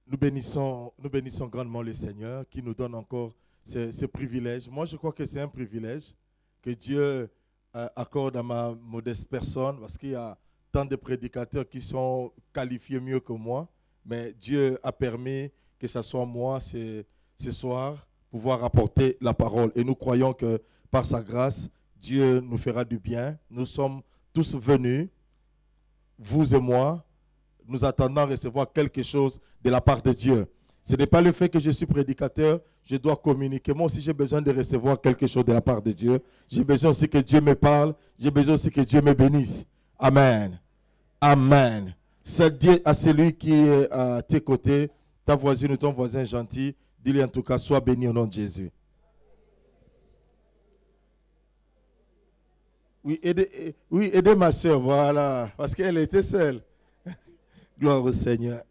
nous bénissons grandement le Seigneur qui nous donne encore ce privilège. Moi, je crois que c'est un privilège que Dieu accorde à ma modeste personne parce qu'il y a tant de prédicateurs qui sont qualifiés mieux que moi. Mais Dieu a permis que ce soit moi ce soir pouvoir apporter la parole. Et nous croyons que par sa grâce, Dieu nous fera du bien. Nous sommes tous venus, vous et moi, nous attendons à recevoir quelque chose de la part de Dieu. Ce n'est pas le fait que je suis prédicateur, je dois communiquer. Moi aussi, j'ai besoin de recevoir quelque chose de la part de Dieu. J'ai besoin aussi que Dieu me parle. J'ai besoin aussi que Dieu me bénisse. Amen. Amen. C'est Dieu à celui qui est à tes côtés, ta voisine ou ton voisin gentil. Dis-lui en tout cas, sois béni au nom de Jésus. Oui, aidez ma soeur, voilà, parce qu'elle était seule. Gloire au Seigneur.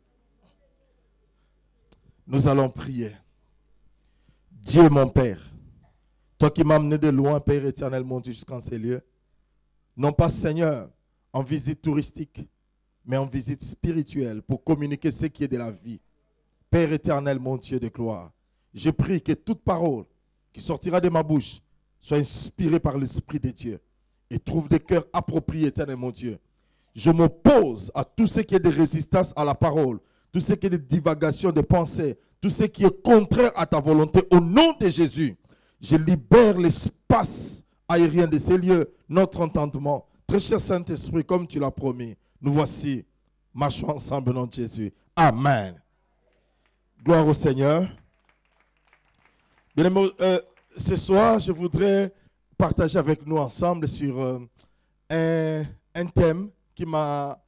Nous allons prier. Dieu mon Père, toi qui m'as amené de loin, Père éternel, mon Dieu, jusqu'en ces lieux, non pas Seigneur, en visite touristique, mais en visite spirituelle pour communiquer ce qui est de la vie. Père éternel, mon Dieu de gloire, je prie que toute parole qui sortira de ma bouche soit inspirée par l'Esprit de Dieu et trouve des cœurs appropriés, éternel, mon Dieu. Je m'oppose à tout ce qui est de résistance à la parole, tout ce qui est de divagation de pensée, tout ce qui est contraire à ta volonté. Au nom de Jésus, je libère l'espace aérien de ces lieux, notre entendement. Très cher Saint-Esprit, comme tu l'as promis, nous voici, marchons ensemble au nom de Jésus. Amen. Gloire au Seigneur. Bien aimé, ce soir, je voudrais partager avec nous ensemble sur un thème qui m'a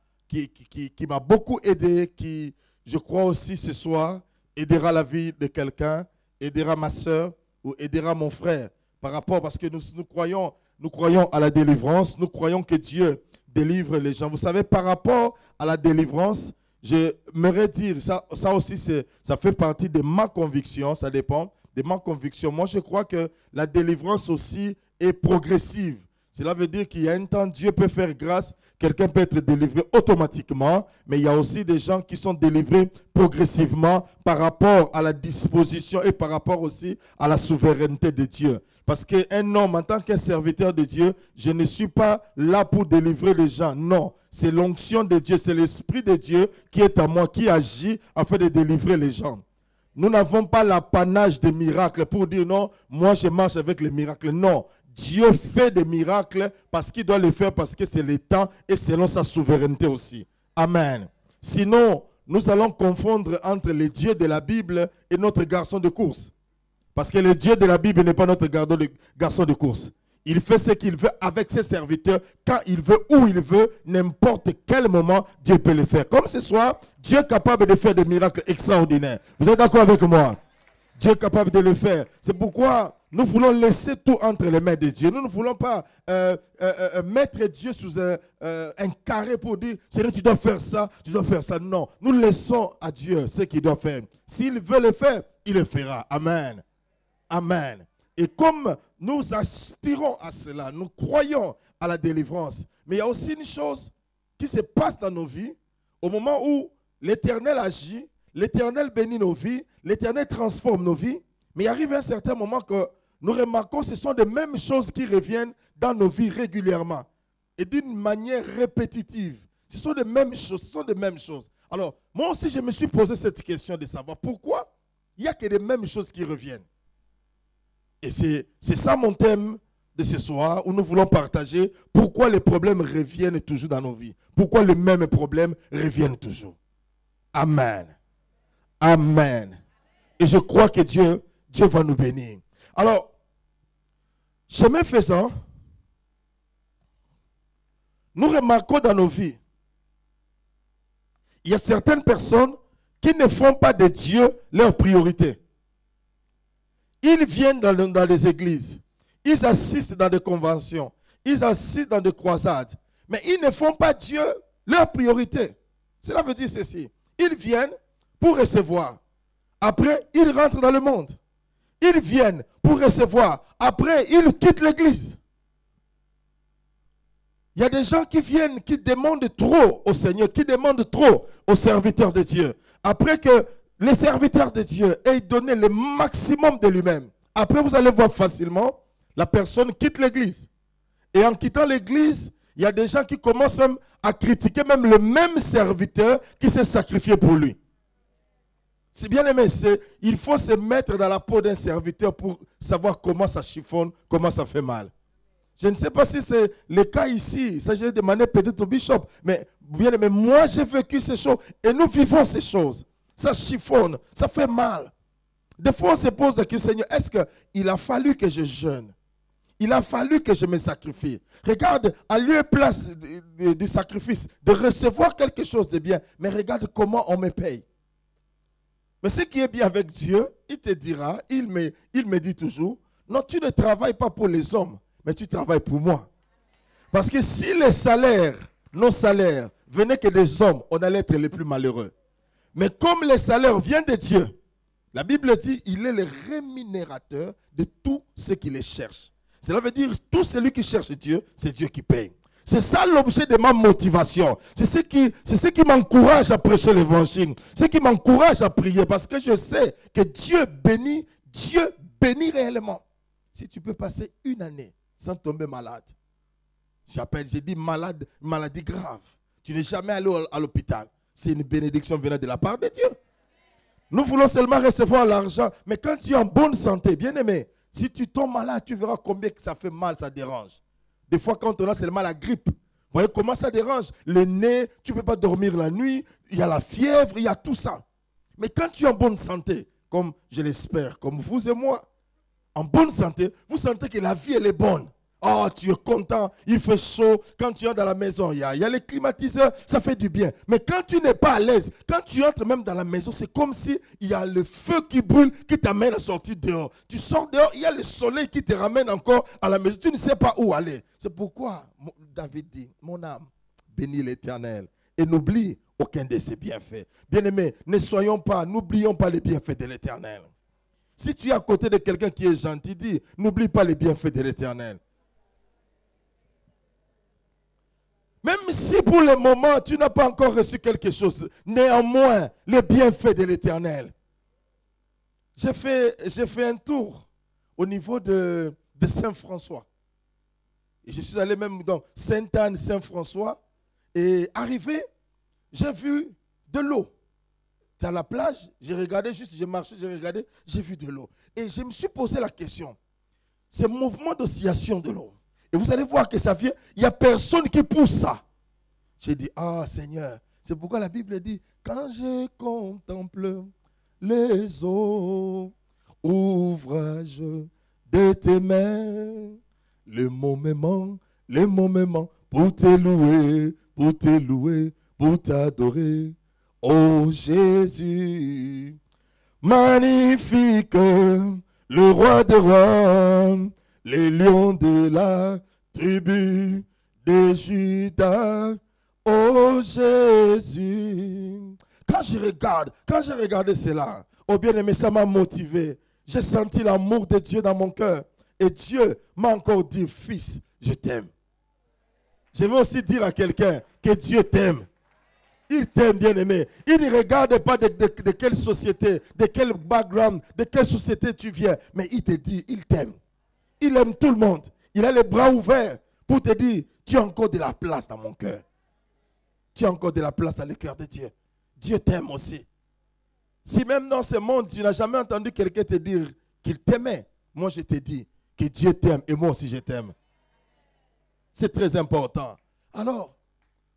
beaucoup aidé, qui, je crois aussi ce soir, aidera la vie de quelqu'un, aidera ma soeur ou aidera mon frère. Par rapport, parce que nous croyons à la délivrance, nous croyons que Dieu délivre les gens. Vous savez, par rapport à la délivrance, j'aimerais dire, ça aussi, ça fait partie de ma conviction, ça dépend de ma conviction. Moi, je crois que la délivrance aussi est progressive. Cela veut dire qu'il y a un temps, Dieu peut faire grâce, quelqu'un peut être délivré automatiquement, mais il y a aussi des gens qui sont délivrés progressivement par rapport à la disposition et par rapport aussi à la souveraineté de Dieu. Parce qu'un homme, en tant qu'un serviteur de Dieu, je ne suis pas là pour délivrer les gens. Non, c'est l'onction de Dieu, c'est l'Esprit de Dieu qui est à moi, qui agit afin de délivrer les gens. Nous n'avons pas l'apanage des miracles pour dire non, moi je marche avec les miracles. Non, Dieu fait des miracles parce qu'il doit les faire parce que c'est le temps et selon sa souveraineté aussi. Amen. Sinon, nous allons confondre entre les dieux de la Bible et notre garçon de course. Parce que le Dieu de la Bible n'est pas notre garçon de course. Il fait ce qu'il veut avec ses serviteurs, quand il veut, où il veut, n'importe quel moment, Dieu peut le faire. Comme ce soir, Dieu est capable de faire des miracles extraordinaires. Vous êtes d'accord avec moi? Dieu est capable de le faire. C'est pourquoi nous voulons laisser tout entre les mains de Dieu. Nous ne voulons pas mettre Dieu sous un carré pour dire, Seigneur, tu dois faire ça, tu dois faire ça. Non, nous laissons à Dieu ce qu'il doit faire. S'il veut le faire, il le fera. Amen. Amen. Et comme nous aspirons à cela, nous croyons à la délivrance. Mais il y a aussi une chose qui se passe dans nos vies au moment où l'Éternel agit, l'Éternel bénit nos vies, l'Éternel transforme nos vies. Mais il arrive un certain moment que nous remarquons que ce sont les mêmes choses qui reviennent dans nos vies régulièrement et d'une manière répétitive. Ce sont les mêmes choses, Alors, moi aussi, je me suis posé cette question de savoir pourquoi il n'y a que les mêmes choses qui reviennent. Et c'est ça mon thème de ce soir, où nous voulons partager pourquoi les problèmes reviennent toujours dans nos vies. Pourquoi les mêmes problèmes reviennent toujours. Amen. Amen. Et je crois que Dieu va nous bénir. Alors, chemin faisant, nous remarquons dans nos vies, il y a certaines personnes qui ne font pas de Dieu leur priorité. Ils viennent dans les églises, ils assistent dans des conventions, ils assistent dans des croisades, mais ils ne font pas Dieu leur priorité. Cela veut dire ceci, ils viennent pour recevoir, après ils rentrent dans le monde. Ils viennent pour recevoir, après ils quittent l'église. Il y a des gens qui viennent, qui demandent trop au Seigneur, qui demandent trop aux serviteurs de Dieu. Après que les serviteurs de Dieu et il donnait le maximum de lui-même. Après, vous allez voir facilement, la personne quitte l'église. Et en quittant l'église, il y a des gens qui commencent même à critiquer même le même serviteur qui s'est sacrifié pour lui. C'est bien aimé, il faut se mettre dans la peau d'un serviteur pour savoir comment ça chiffonne, comment ça fait mal. Je ne sais pas si c'est le cas ici, ça j'ai demandé peut-être au bishop, mais bien aimé, moi j'ai vécu ces choses et nous vivons ces choses. Ça chiffonne, ça fait mal. Des fois on se pose la question, Seigneur, est-ce qu'il a fallu que je jeûne? Il a fallu que je me sacrifie. Regarde, à lieu et place du sacrifice, de recevoir quelque chose de bien, mais regarde comment on me paye. Mais ce qui est bien avec Dieu, il te dira, il me dit toujours, non, tu ne travailles pas pour les hommes, mais tu travailles pour moi. Parce que si les salaires, nos salaires, venaient que des hommes, on allait être les plus malheureux. Mais comme les salaires viennent de Dieu, la Bible dit, il est le rémunérateur de tous ceux qui les cherchent. Cela veut dire, tout celui qui cherche Dieu, c'est Dieu qui paye. C'est ça l'objet de ma motivation. C'est ce qui m'encourage à prêcher l'évangile. C'est ce qui m'encourage à prier parce que je sais que Dieu bénit réellement. Si tu peux passer une année sans tomber malade, j'ai dit malade, maladie grave. Tu n'es jamais allé à l'hôpital. C'est une bénédiction venant de la part de Dieu. Nous voulons seulement recevoir l'argent. Mais quand tu es en bonne santé, bien aimé, si tu tombes malade, tu verras combien que ça fait mal, ça dérange. Des fois, quand on a seulement la grippe, vous voyez comment ça dérange? Le nez, tu ne peux pas dormir la nuit, il y a la fièvre, il y a tout ça. Mais quand tu es en bonne santé, comme je l'espère, comme vous et moi, en bonne santé, vous sentez que la vie, elle est bonne. Oh, tu es content, il fait chaud. Quand tu es dans la maison, il y a les climatiseurs, ça fait du bien. Mais quand tu n'es pas à l'aise, quand tu entres même dans la maison, c'est comme si il y a le feu qui brûle, qui t'amène à sortir dehors. Tu sors dehors, il y a le soleil qui te ramène encore à la maison. Tu ne sais pas où aller. C'est pourquoi David dit, mon âme, bénis l'Éternel et n'oublie aucun de ses bienfaits. Bien-aimés, n'oublions pas les bienfaits de l'Éternel. Si tu es à côté de quelqu'un qui est gentil, dis, n'oublie pas les bienfaits de l'Éternel. Même si pour le moment, tu n'as pas encore reçu quelque chose, néanmoins, les bienfaits de l'Éternel. J'ai fait un tour au niveau de Saint-François. Et je suis allé même dans Sainte-Anne, Saint-François. Et arrivé, j'ai vu de l'eau. Dans la plage, j'ai regardé juste, j'ai marché, j'ai regardé, j'ai vu de l'eau. Et je me suis posé la question. Ce mouvement d'oscillation de l'eau. Et vous allez voir que ça vient, il n'y a personne qui pousse ça. J'ai dit, ah Seigneur, c'est pourquoi la Bible dit, quand je contemple les eaux, ouvrage de tes mains, le moment pour te louer, pour t'adorer. Oh Jésus, magnifique, le roi des rois, les lions de la tribu de Juda. Oh Jésus. Quand j'ai regardé cela, oh bien-aimé, ça m'a motivé. J'ai senti l'amour de Dieu dans mon cœur. Et Dieu m'a encore dit, fils, je t'aime. Je veux aussi dire à quelqu'un que Dieu t'aime. Il t'aime, bien-aimé. Il ne regarde pas de quelle société, de quel background, de quelle société tu viens. Mais il te dit, il t'aime. Il aime tout le monde. Il a les bras ouverts pour te dire, tu as encore de la place dans mon cœur. Tu as encore de la place dans le cœur de Dieu. Dieu t'aime aussi. Si même dans ce monde, tu n'as jamais entendu quelqu'un te dire qu'il t'aimait, moi je te dis que Dieu t'aime et moi aussi je t'aime. C'est très important. Alors,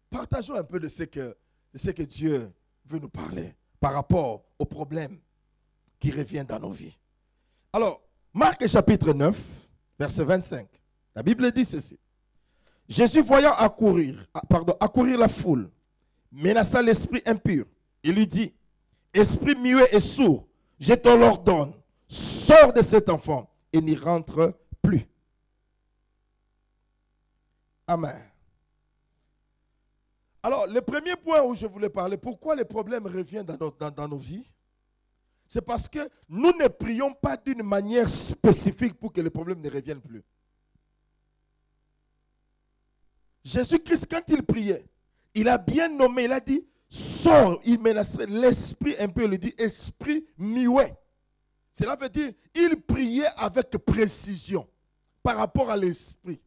partageons un peu de ce que Dieu veut nous parler par rapport aux problèmes qui reviennent dans nos vies. Alors, Marc chapitre 9, verset 25. La Bible dit ceci. Jésus voyant accourir la foule, menaça l'esprit impur. Il lui dit, esprit muet et sourd, je te l'ordonne, sors de cet enfant et n'y rentre plus. Amen. Alors, le premier point où je voulais parler, pourquoi les problèmes reviennent dans nos vies? C'est parce que nous ne prions pas d'une manière spécifique pour que les problèmes ne reviennent plus. Jésus-Christ, quand il priait, il a bien nommé, il a dit, sort, il menaçait l'esprit, un peu, il dit esprit muet. Cela veut dire, il priait avec précision par rapport à l'esprit.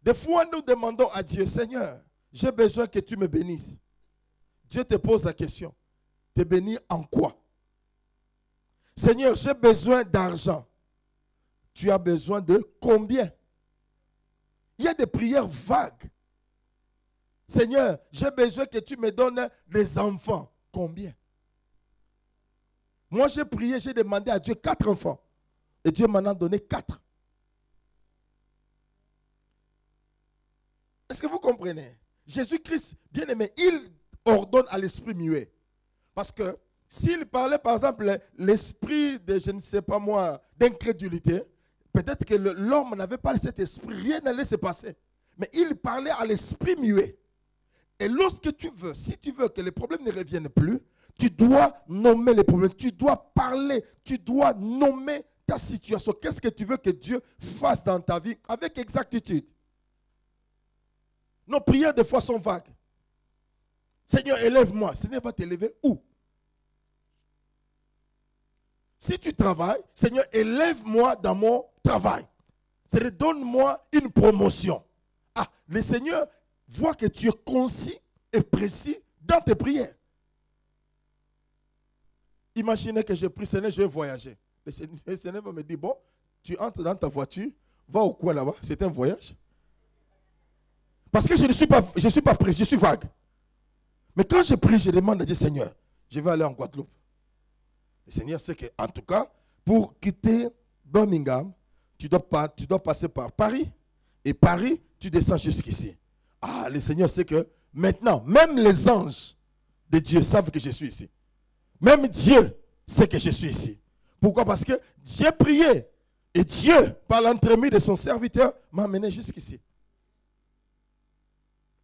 Des fois, nous demandons à Dieu, Seigneur, j'ai besoin que tu me bénisses. Dieu te pose la question, te bénir en quoi? Seigneur, j'ai besoin d'argent. Tu as besoin de combien? Il y a des prières vagues. Seigneur, j'ai besoin que tu me donnes des enfants. Combien? Moi, j'ai prié, j'ai demandé à Dieu 4 enfants. Et Dieu m'en a donné 4. Est-ce que vous comprenez? Jésus-Christ, bien aimé, il ordonne à l'esprit muet. Parce que s'il parlait, par exemple, l'esprit de, je ne sais pas moi, d'incrédulité, peut-être que l'homme n'avait pas cet esprit, rien n'allait se passer. Mais il parlait à l'esprit muet. Et lorsque tu veux, si tu veux que les problèmes ne reviennent plus, tu dois nommer les problèmes, tu dois parler, tu dois nommer ta situation. Qu'est-ce que tu veux que Dieu fasse dans ta vie avec exactitude? Nos prières des fois sont vagues. Seigneur, élève-moi. Seigneur va t'élever où? Si tu travailles, Seigneur, élève-moi dans mon travail. C'est-à-dire, donne-moi une promotion. Ah, le Seigneur voit que tu es concis et précis dans tes prières. Imaginez que j'ai pris, Seigneur, je vais voyager. Le Seigneur va me dire, bon, tu entres dans ta voiture, va au coin là-bas, c'est un voyage. Parce que je ne suis pas précis, je suis vague. Mais quand je prie, je demande à Dieu, Seigneur, je vais aller en Guadeloupe. Le Seigneur sait que, en tout cas, pour quitter Birmingham, tu dois passer par Paris. Et Paris, tu descends jusqu'ici. Ah, le Seigneur sait que maintenant, même les anges de Dieu savent que je suis ici. Même Dieu sait que je suis ici. Pourquoi? Parce que j'ai prié. Et Dieu, par l'entremise de son serviteur, m'a amené jusqu'ici.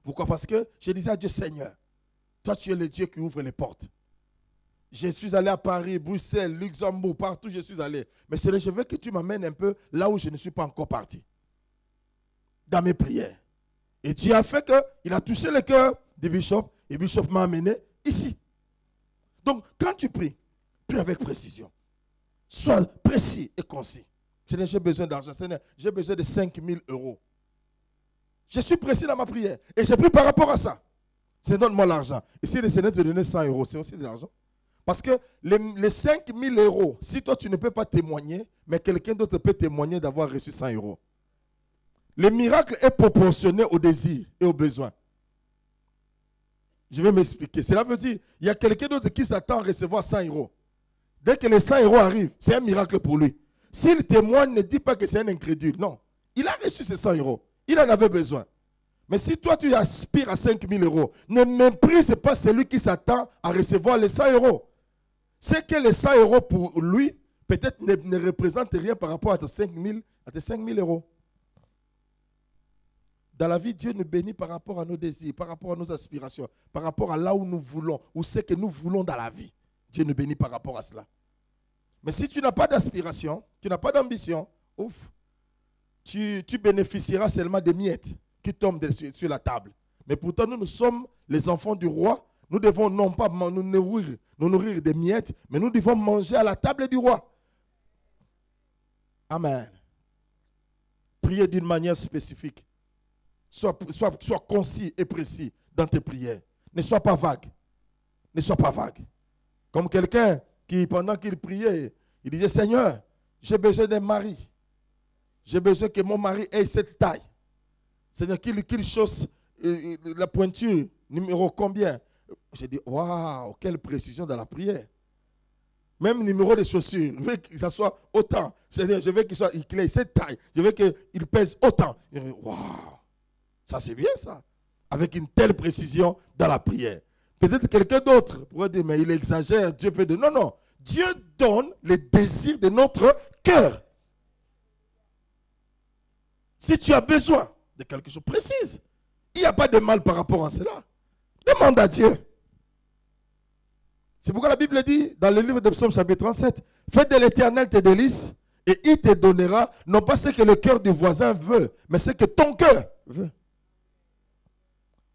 Pourquoi? Parce que je disais à Dieu, Seigneur, toi tu es le Dieu qui ouvre les portes. Je suis allé à Paris, Bruxelles, Luxembourg, partout je suis allé. Mais Seigneur, je veux que tu m'amènes un peu là où je ne suis pas encore parti. Dans mes prières. Et Dieu a fait qu'il a touché le cœur du bishop. Et le bishop m'a amené ici. Donc, quand tu pries, prie avec précision. Sois précis et concis. Seigneur, j'ai besoin d'argent. Seigneur, j'ai besoin de 5 000 euros. Je suis précis dans ma prière. Et j'ai pris par rapport à ça. Seigneur, donne-moi l'argent. Et si le Seigneur te donne 100 euros, c'est aussi de l'argent. Parce que les 5 000 euros, si toi tu ne peux pas témoigner, mais quelqu'un d'autre peut témoigner d'avoir reçu 100 euros. Le miracle est proportionné au désir et aux besoins. Je vais m'expliquer. Cela veut dire, il y a quelqu'un d'autre qui s'attend à recevoir 100 euros. Dès que les 100 euros arrivent, c'est un miracle pour lui. S'il témoigne, ne dit pas que c'est un incrédule. Non. Il a reçu ces 100 euros. Il en avait besoin. Mais si toi, tu aspires à 5 000 euros, ne méprise pas celui qui s'attend à recevoir les 100 euros. C'est que les 100 euros pour lui, peut-être ne représentent rien par rapport à tes 5 000 euros. Dans la vie, Dieu nous bénit par rapport à nos désirs, par rapport à nos aspirations, par rapport à là où nous voulons, où c'est que nous voulons dans la vie. Dieu nous bénit par rapport à cela. Mais si tu n'as pas d'aspiration, tu n'as pas d'ambition, ouf, tu bénéficieras seulement des miettes qui tombent sur la table. Mais pourtant, nous sommes les enfants du roi. Nous devons non pas nous nourrir des miettes, mais nous devons manger à la table du roi. Amen. Priez d'une manière spécifique. Sois concis et précis dans tes prières. Ne sois pas vague. Ne sois pas vague. Comme quelqu'un qui, pendant qu'il priait, il disait, Seigneur, j'ai besoin d'un mari. J'ai besoin que mon mari ait cette taille. Seigneur, qu'il chausse la pointure, numéro combien? J'ai dit, waouh, quelle précision dans la prière. Même numéro de chaussures, je veux que ça soit autant. Seigneur, je veux qu'il ait cette taille. Je veux qu'il pèse autant. Waouh, ça c'est bien ça. Avec une telle précision dans la prière. Peut-être quelqu'un d'autre pourrait dire, mais il exagère, Dieu peut dire. Non, non. Dieu donne les désirs de notre cœur. Si tu as besoin de quelque chose précis, il n'y a pas de mal par rapport à cela. Demande à Dieu. C'est pourquoi la Bible dit, dans le livre de Psaume chapitre 37, fais de l'Éternel tes délices et il te donnera, non pas ce que le cœur du voisin veut, mais ce que ton cœur veut.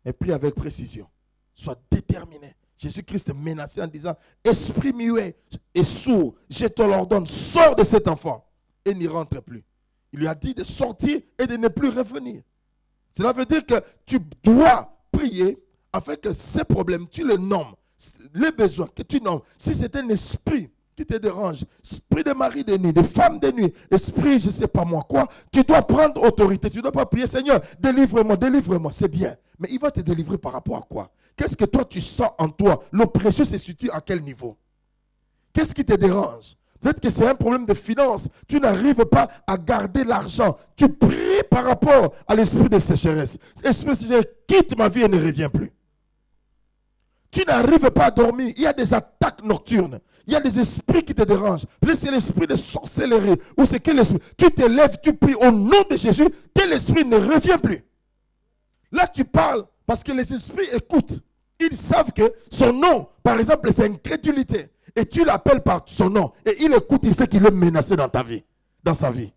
Et prie avec précision. Sois déterminé. Jésus-Christ est menacé en disant, esprit muet et sourd, je te l'ordonne, sors de cet enfant et n'y rentre plus. Il lui a dit de sortir et de ne plus revenir. Cela veut dire que tu dois prier afin que ces problèmes, tu les nommes, les besoins que tu nommes. Si c'est un esprit qui te dérange, esprit de mari de nuit, de femme de nuit, esprit je ne sais pas moi quoi, tu dois prendre autorité. Tu ne dois pas prier, Seigneur, délivre-moi, délivre-moi. C'est bien. Mais il va te délivrer par rapport à quoi? Qu'est-ce que toi tu sens en toi? L'oppression se situe à quel niveau? Qu'est-ce qui te dérange? Peut-être que c'est un problème de finance. Tu n'arrives pas à garder l'argent. Tu pries par rapport à l'esprit de sécheresse. L'esprit de sécheresse, quitte ma vie et ne reviens plus. Tu n'arrives pas à dormir. Il y a des attaques nocturnes. Il y a des esprits qui te dérangent. Peut-être c'est l'esprit de sorcellerie. Ou c'est quel esprit? Tu te lèves, tu pries au nom de Jésus. Quel esprit ne revient plus? Là, tu parles parce que les esprits écoutent. Ils savent que son nom, par exemple, c'est incrédulité. Et tu l'appelles par son nom. Et il écoute, il sait qu'il est menacé dans ta vie, dans sa vie.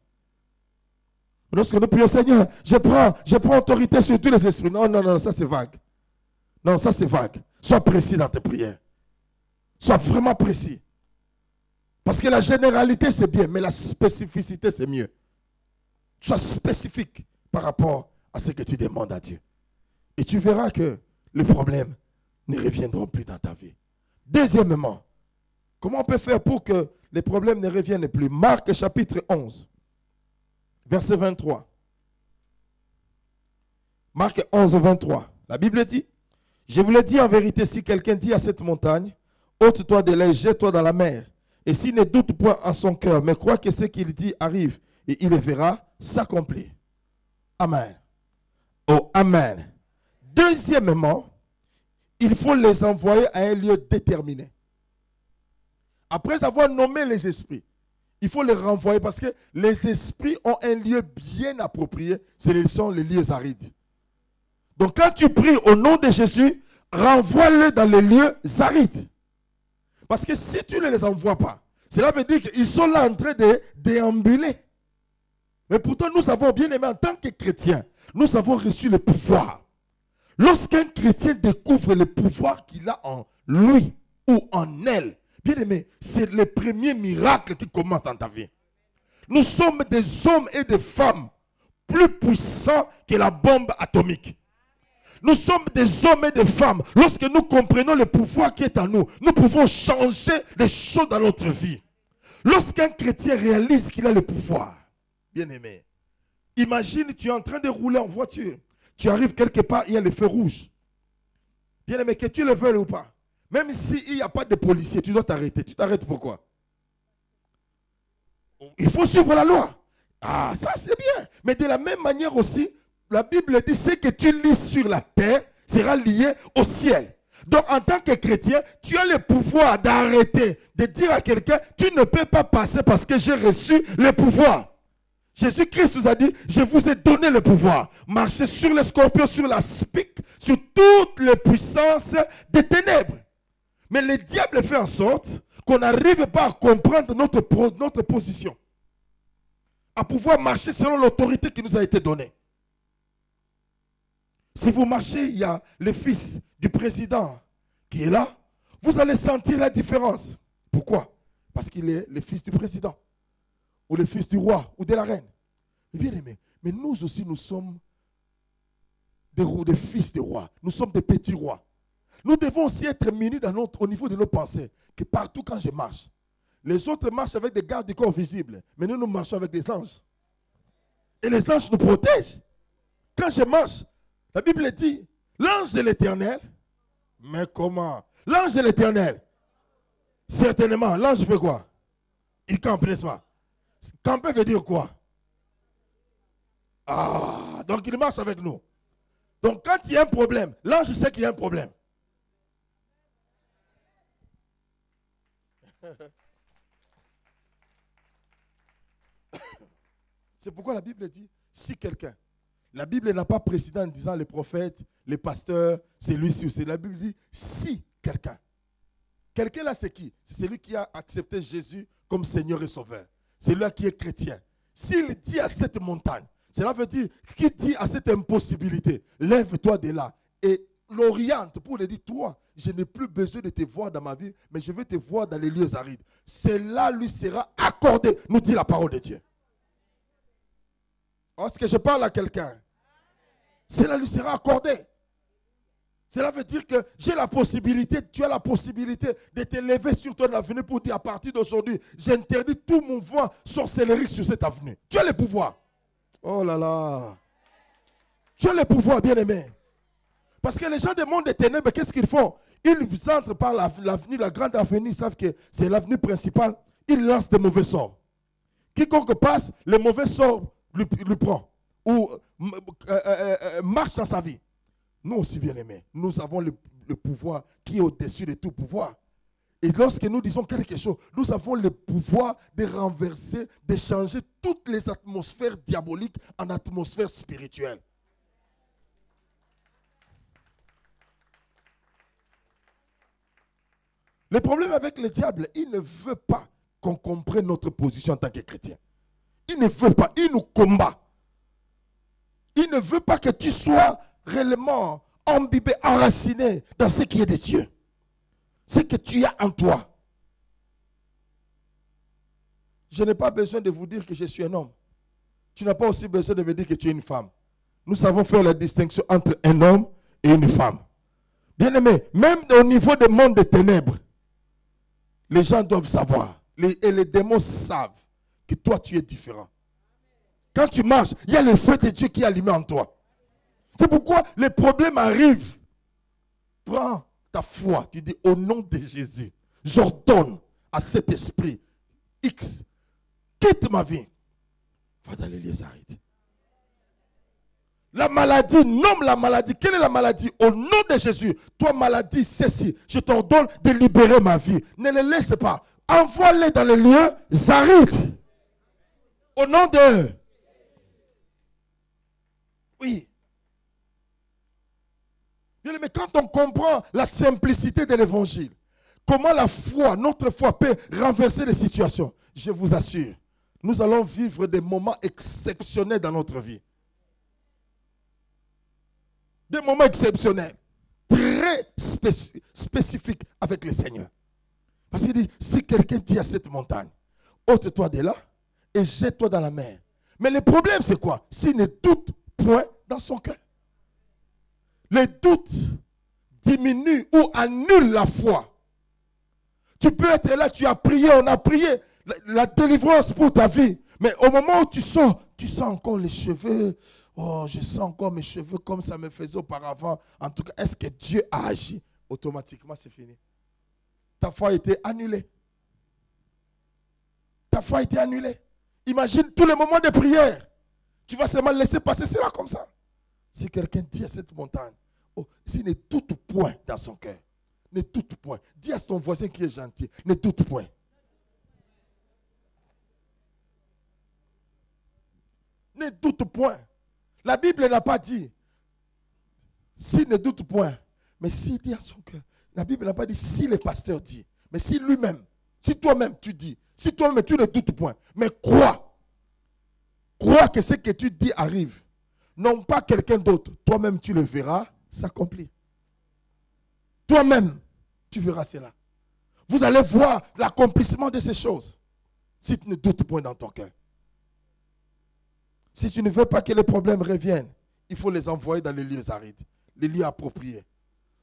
Lorsque nous prions, Seigneur, je prends autorité sur tous les esprits. Non, non, non, ça c'est vague. Non, ça c'est vague. Sois précis dans tes prières. Sois vraiment précis. Parce que la généralité c'est bien, mais la spécificité c'est mieux. Sois spécifique par rapport à ce que tu demandes à Dieu. Et tu verras que les problèmes ne reviendront plus dans ta vie. Deuxièmement, comment on peut faire pour que les problèmes ne reviennent plus? Marc chapitre 11, verset 23. Marc 11, 23. La Bible dit, je vous le dis en vérité, si quelqu'un dit à cette montagne, ôte-toi de là, jette-toi dans la mer, et s'il ne doute point en son cœur, mais croit que ce qu'il dit arrive, et il le verra s'accomplir. Amen. Oh, amen. Deuxièmement, il faut les envoyer à un lieu déterminé. Après avoir nommé les esprits, il faut les renvoyer parce que les esprits ont un lieu bien approprié. Ce sont les lieux arides. Donc quand tu pries au nom de Jésus, renvoie-les dans les lieux arides. Parce que si tu ne les envoies pas, cela veut dire qu'ils sont là en train de déambuler. Mais pourtant, nous avons bien aimé en tant que chrétiens, nous avons reçu le pouvoir. Lorsqu'un chrétien découvre le pouvoir qu'il a en lui ou en elle, bien aimé, c'est le premier miracle qui commence dans ta vie. Nous sommes des hommes et des femmes plus puissants que la bombe atomique. Nous sommes des hommes et des femmes. Lorsque nous comprenons le pouvoir qui est en nous, nous pouvons changer les choses dans notre vie. Lorsqu'un chrétien réalise qu'il a le pouvoir, bien aimé, imagine, tu es en train de rouler en voiture. Tu arrives quelque part, il y a le feu rouge. Bien aimé, que tu le veuilles ou pas. Même s'il n'y a pas de policier, tu dois t'arrêter. Tu t'arrêtes pourquoi? Il faut suivre la loi. Ah, ça c'est bien. Mais de la même manière aussi, la Bible dit, ce que tu lis sur la terre sera lié au ciel. Donc en tant que chrétien, tu as le pouvoir d'arrêter, de dire à quelqu'un, tu ne peux pas passer parce que j'ai reçu le pouvoir. Jésus-Christ nous a dit, je vous ai donné le pouvoir. Marchez sur les scorpions, sur la spique, sur toutes les puissances des ténèbres. Mais le diable fait en sorte qu'on n'arrive pas à comprendre notre position. À pouvoir marcher selon l'autorité qui nous a été donnée. Si vous marchez, il y a le fils du président qui est là, vous allez sentir la différence. Pourquoi? Parce qu'il est le fils du président, ou le fils du roi, ou de la reine. Et bien aimé, mais nous aussi, nous sommes des fils de rois. Nous sommes des petits rois. Nous devons aussi être munis au niveau de nos pensées, que partout quand je marche, les autres marchent avec des gardes du corps visibles, mais nous marchons avec des anges. Et les anges nous protègent. Quand je marche, la Bible dit, l'ange de l'Éternel, mais comment? L'ange de l'Éternel, certainement, l'ange fait quoi? Il campe, n'est-ce pas? Camper veut dire quoi? Ah, donc il marche avec nous. Donc quand il y a un problème, l'ange sait qu'il y a un problème. C'est pourquoi la Bible dit, si quelqu'un, la Bible n'a pas précisé en disant les prophètes, les pasteurs, c'est lui-ci ou c'est. La Bible dit, si quelqu'un. Quelqu'un là, c'est qui? C'est celui qui a accepté Jésus comme Seigneur et Sauveur. C'est lui qui est chrétien. S'il dit à cette montagne, cela veut dire, qui dit à cette impossibilité, lève-toi de là et l'oriente pour lui dire, toi, je n'ai plus besoin de te voir dans ma vie, mais je veux te voir dans les lieux arides. Cela lui sera accordé, nous dit la parole de Dieu. Est-ce que je parle à quelqu'un? Cela lui sera accordé. Cela veut dire que j'ai la possibilité, tu as la possibilité de te lever sur ton avenue pour dire à partir d'aujourd'hui, j'interdis tout mouvement sorcellerie sur cette avenue. Tu as le pouvoir. Oh là là. Tu as le pouvoir, bien-aimé. Parce que les gens du monde des ténèbres, qu'est-ce qu'ils font? Ils entrent par l'avenue, la grande avenue, ils savent que c'est l'avenue principale. Ils lancent des mauvais sorts. Quiconque passe, le mauvais sort lui prend. Ou marche dans sa vie. Nous aussi, bien-aimés, nous avons le pouvoir qui est au-dessus de tout pouvoir. Et lorsque nous disons quelque chose, nous avons le pouvoir de renverser, de changer toutes les atmosphères diaboliques en atmosphère spirituelle. Le problème avec le diable, il ne veut pas qu'on comprenne notre position en tant que chrétien. Il ne veut pas, il nous combat. Il ne veut pas que tu sois réellement imbibé, enraciné dans ce qui est de Dieu. Ce que tu as en toi. Je n'ai pas besoin de vous dire que je suis un homme. Tu n'as pas aussi besoin de me dire que tu es une femme. Nous savons faire la distinction entre un homme et une femme. Bien-aimé, même au niveau du monde des ténèbres, les gens doivent savoir, et les démons savent que toi tu es différent. Quand tu marches, il y a le feu de Dieu qui est allumé en toi. C'est pourquoi les problèmes arrivent. Prends ta foi, tu dis au nom de Jésus, j'ordonne à cet esprit X, quitte ma vie, va dans les lieux arides. La maladie, nomme la maladie. Quelle est la maladie? Au nom de Jésus, toi maladie, ceci, je t'ordonne de libérer ma vie. Ne les laisse pas. Envoie-les dans les lieux arides. Au nom de... Oui. Mais quand on comprend la simplicité de l'évangile, comment la foi, notre foi peut renverser les situations, je vous assure, nous allons vivre des moments exceptionnels dans notre vie. Des moments exceptionnels, très spécifiques avec le Seigneur. Parce qu'il dit, si quelqu'un dit à cette montagne, ôte-toi de là et jette-toi dans la mer. Mais le problème c'est quoi? S'il ne doute point dans son cœur. Le doute diminue ou annule la foi. Tu peux être là, tu as prié, on a prié la délivrance pour ta vie. Mais au moment où tu sors, tu sens encore les cheveux. Oh, je sens encore mes cheveux comme ça me faisait auparavant. En tout cas, est-ce que Dieu a agi? Automatiquement, c'est fini. Ta foi a été annulée. Ta foi a été annulée. Imagine tous les moments de prière. Tu vas seulement laisser passer cela comme ça. Si quelqu'un dit à cette montagne, oh, s'il ne doute point dans son cœur, ne doute point. Dis à ton voisin qui est gentil, ne doute point. Ne doute point. La Bible n'a pas dit, s'il ne doute point, mais s'il dit à son cœur. La Bible n'a pas dit si le pasteur dit, mais si lui-même, si toi-même tu dis, si toi-même tu ne doutes point, mais crois. Crois que ce que tu dis arrive. Non pas quelqu'un d'autre. Toi-même tu le verras s'accomplir. Toi-même tu verras cela. Vous allez voir l'accomplissement de ces choses. Si tu ne doutes point dans ton cœur. Si tu ne veux pas que les problèmes reviennent, il faut les envoyer dans les lieux arides, les lieux appropriés.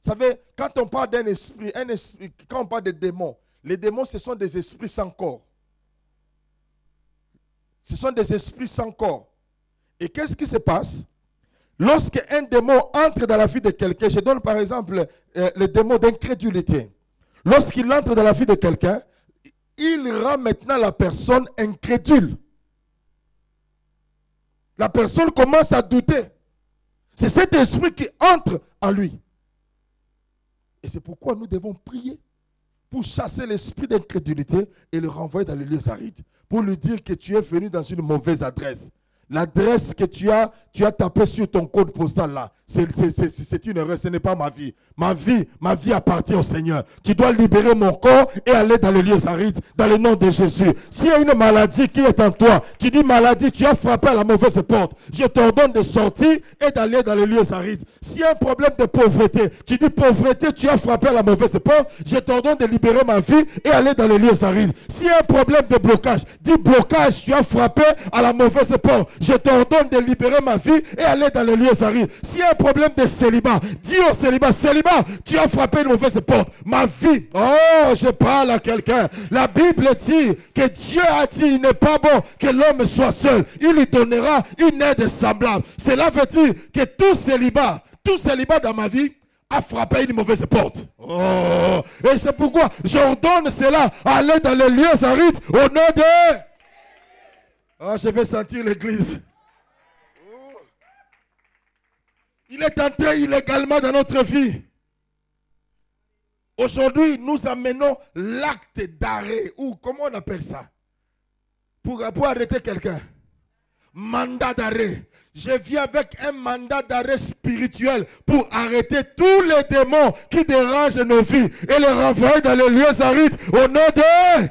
Vous savez, quand on parle d'un esprit, quand on parle de démons, les démons, ce sont des esprits sans corps. Ce sont des esprits sans corps. Et qu'est-ce qui se passe? Lorsque un démon entre dans la vie de quelqu'un, je donne par exemple le démon d'incrédulité. Lorsqu'il entre dans la vie de quelqu'un, il rend maintenant la personne incrédule. La personne commence à douter. C'est cet esprit qui entre en lui. Et c'est pourquoi nous devons prier pour chasser l'esprit d'incrédulité et le renvoyer dans les lieux arides. Pour lui dire que tu es venu dans une mauvaise adresse. L'adresse que tu as tapé sur ton code postal là, c'est une erreur, ce n'est pas ma vie. Ma vie appartient au Seigneur. Tu dois libérer mon corps et aller dans les lieux arides, dans le nom de Jésus. S'il y a une maladie qui est en toi, tu dis maladie, tu as frappé à la mauvaise porte. Je t'ordonne de sortir et d'aller dans les lieux arides. S'il y a un problème de pauvreté, tu dis pauvreté, tu as frappé à la mauvaise porte. Je t'ordonne de libérer ma vie et aller dans les lieux arides. S'il y a un problème de blocage, dis blocage, tu as frappé à la mauvaise porte. Je t'ordonne de libérer ma vie et aller dans les lieux arides. S'il y a un problème de célibat, dis au célibat, tu as frappé une mauvaise porte. Ma vie, oh, je parle à quelqu'un. La Bible dit que Dieu a dit, il n'est pas bon que l'homme soit seul. Il lui donnera une aide semblable. Cela veut dire que tout célibat dans ma vie a frappé une mauvaise porte. Oh, et c'est pourquoi j'ordonne cela à aller dans les lieux arides au nom de... Oh, je vais sentir l'église. Oh. Il est entré illégalement dans notre vie. Aujourd'hui, nous amenons l'acte d'arrêt, ou comment on appelle ça? Pour arrêter quelqu'un. Mandat d'arrêt. Je viens avec un mandat d'arrêt spirituel pour arrêter tous les démons qui dérangent nos vies et les renvoyer dans les lieux arides au nom de...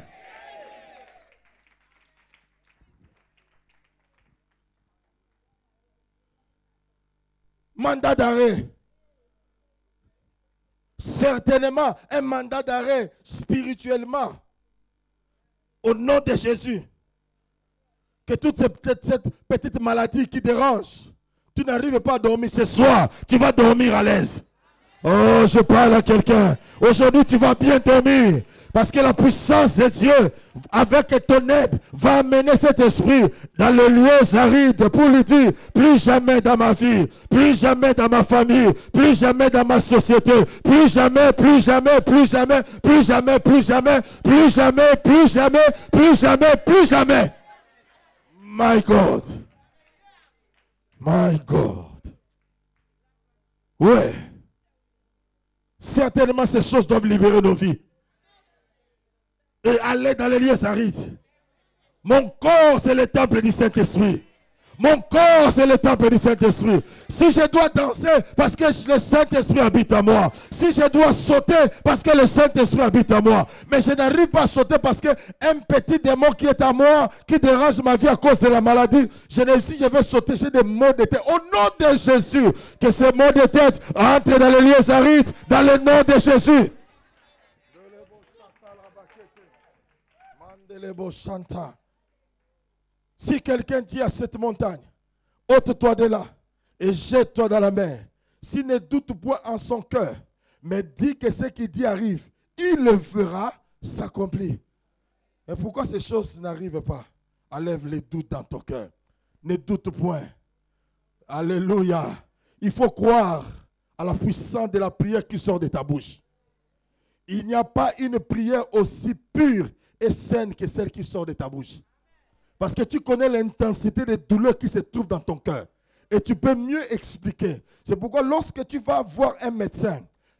Mandat d'arrêt. Certainement un mandat d'arrêt spirituellement. Au nom de Jésus. Que toute cette petite maladie qui dérange, tu n'arrives pas à dormir ce soir, tu vas dormir à l'aise. Oh, je parle à quelqu'un. Aujourd'hui, tu vas bien dormir. Parce que la puissance de Dieu, avec ton aide, va amener cet esprit dans le lieu aride pour lui dire, plus jamais dans ma vie, plus jamais dans ma famille, plus jamais dans ma société, plus jamais, plus jamais, plus jamais, plus jamais, plus jamais, plus jamais, plus jamais, plus jamais, plus jamais. My God. My God. Ouais. Certainement, ces choses doivent libérer nos vies. Et aller dans les lieux arides. Mon corps, c'est le temple du Saint-Esprit. Mon corps, c'est le temple du Saint-Esprit. Si je dois danser, parce que le Saint-Esprit habite en moi. Si je dois sauter, parce que le Saint-Esprit habite en moi. Mais je n'arrive pas à sauter parce qu'un petit démon qui est en moi, qui dérange ma vie à cause de la maladie, si je vais sauter, j'ai des maux de tête. Au nom de Jésus, que ces maux de tête entrent dans les lieux arides, dans le nom de Jésus. Si quelqu'un dit à cette montagne, ôte-toi de là et jette-toi dans la mer, s'il ne doute point en son cœur, mais dit que ce qu'il dit arrive, il le verra s'accomplir. Mais pourquoi ces choses n'arrivent pas? Enlève les doutes dans ton cœur. Ne doute point. Alléluia. Il faut croire à la puissance de la prière qui sort de ta bouche. Il n'y a pas une prière aussi pure et saine que celle qui sort de ta bouche. Parce que tu connais l'intensité des douleurs qui se trouvent dans ton cœur. Et tu peux mieux expliquer. C'est pourquoi lorsque tu vas voir un médecin,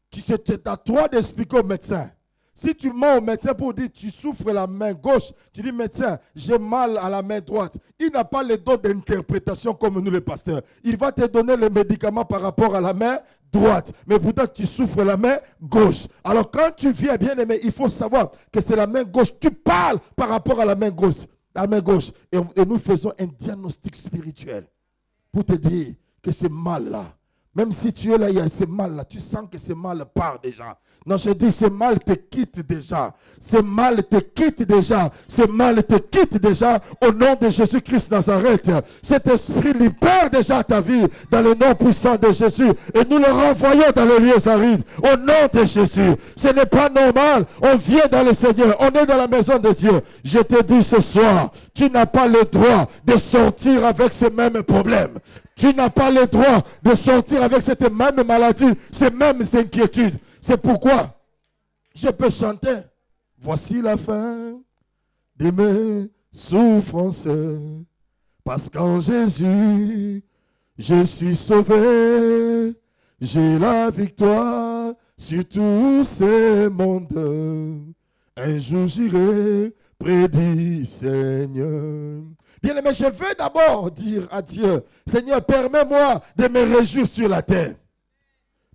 c'est à toi d'expliquer au médecin. Si tu mens au médecin pour dire tu souffres la main gauche, tu dis médecin, j'ai mal à la main droite. Il n'a pas le don d'interprétation comme nous les pasteurs. Il va te donner les médicaments par rapport à la main droite. Mais pourtant tu souffres la main gauche. Alors quand tu viens bien aimé, il faut savoir que c'est la main gauche. Tu parles par rapport à la main gauche. La main gauche. Et nous faisons un diagnostic spirituel pour te dire que c'est mal là. Même si tu es là, il y a ce mal là. Tu sens que ce mal part déjà. Non, je dis, ce mal te quitte déjà. Ce mal te quitte déjà. Ce mal te quitte déjà au nom de Jésus-Christ Nazareth. Cet esprit libère déjà ta vie dans le nom puissant de Jésus. Et nous le renvoyons dans les lieux arides au nom de Jésus. Ce n'est pas normal. On vient dans le Seigneur. On est dans la maison de Dieu. Je te dis ce soir, tu n'as pas le droit de sortir avec ces mêmes problèmes. Tu n'as pas le droit de sortir avec cette même maladie, ces mêmes inquiétudes. C'est pourquoi je peux chanter. Voici la fin de mes souffrances. Parce qu'en Jésus, je suis sauvé. J'ai la victoire sur tous ces mondes. Un jour j'irai près du Seigneur. Bien aimé, je veux d'abord dire à Dieu, Seigneur, permets-moi de me réjouir sur la terre.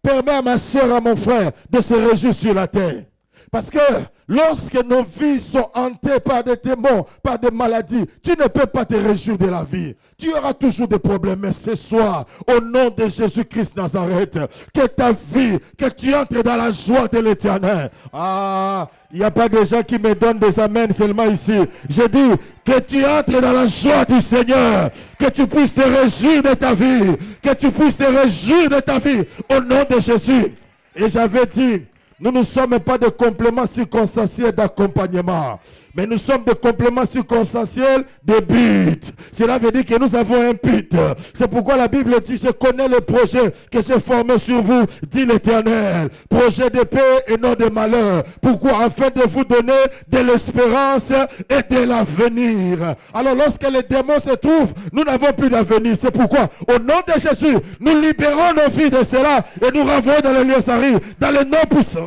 Permets à ma soeur, à mon frère de se réjouir sur la terre. Parce que lorsque nos vies sont hantées par des démons, par des maladies, tu ne peux pas te réjouir de la vie. Tu auras toujours des problèmes. Mais ce soir, au nom de Jésus-Christ Nazareth, que ta vie, que tu entres dans la joie de l'Éternel. Ah, il n'y a pas de gens qui me donnent des amens seulement ici. Je dis que tu entres dans la joie du Seigneur. Que tu puisses te réjouir de ta vie. Que tu puisses te réjouir de ta vie. Au nom de Jésus. Et j'avais dit, nous ne sommes pas de compléments circonstanciels d'accompagnement, mais nous sommes de compléments circonstanciels de but. Cela veut dire que nous avons un but. C'est pourquoi la Bible dit, je connais le projet que j'ai formé sur vous, dit l'Éternel. Projet de paix et non de malheur. Pourquoi? Afin de vous donner de l'espérance et de l'avenir. Alors lorsque les démons se trouvent, nous n'avons plus d'avenir. C'est pourquoi, au nom de Jésus, nous libérons nos vies de cela et nous renvoyons dans le lieu sari, dans le nom puissant.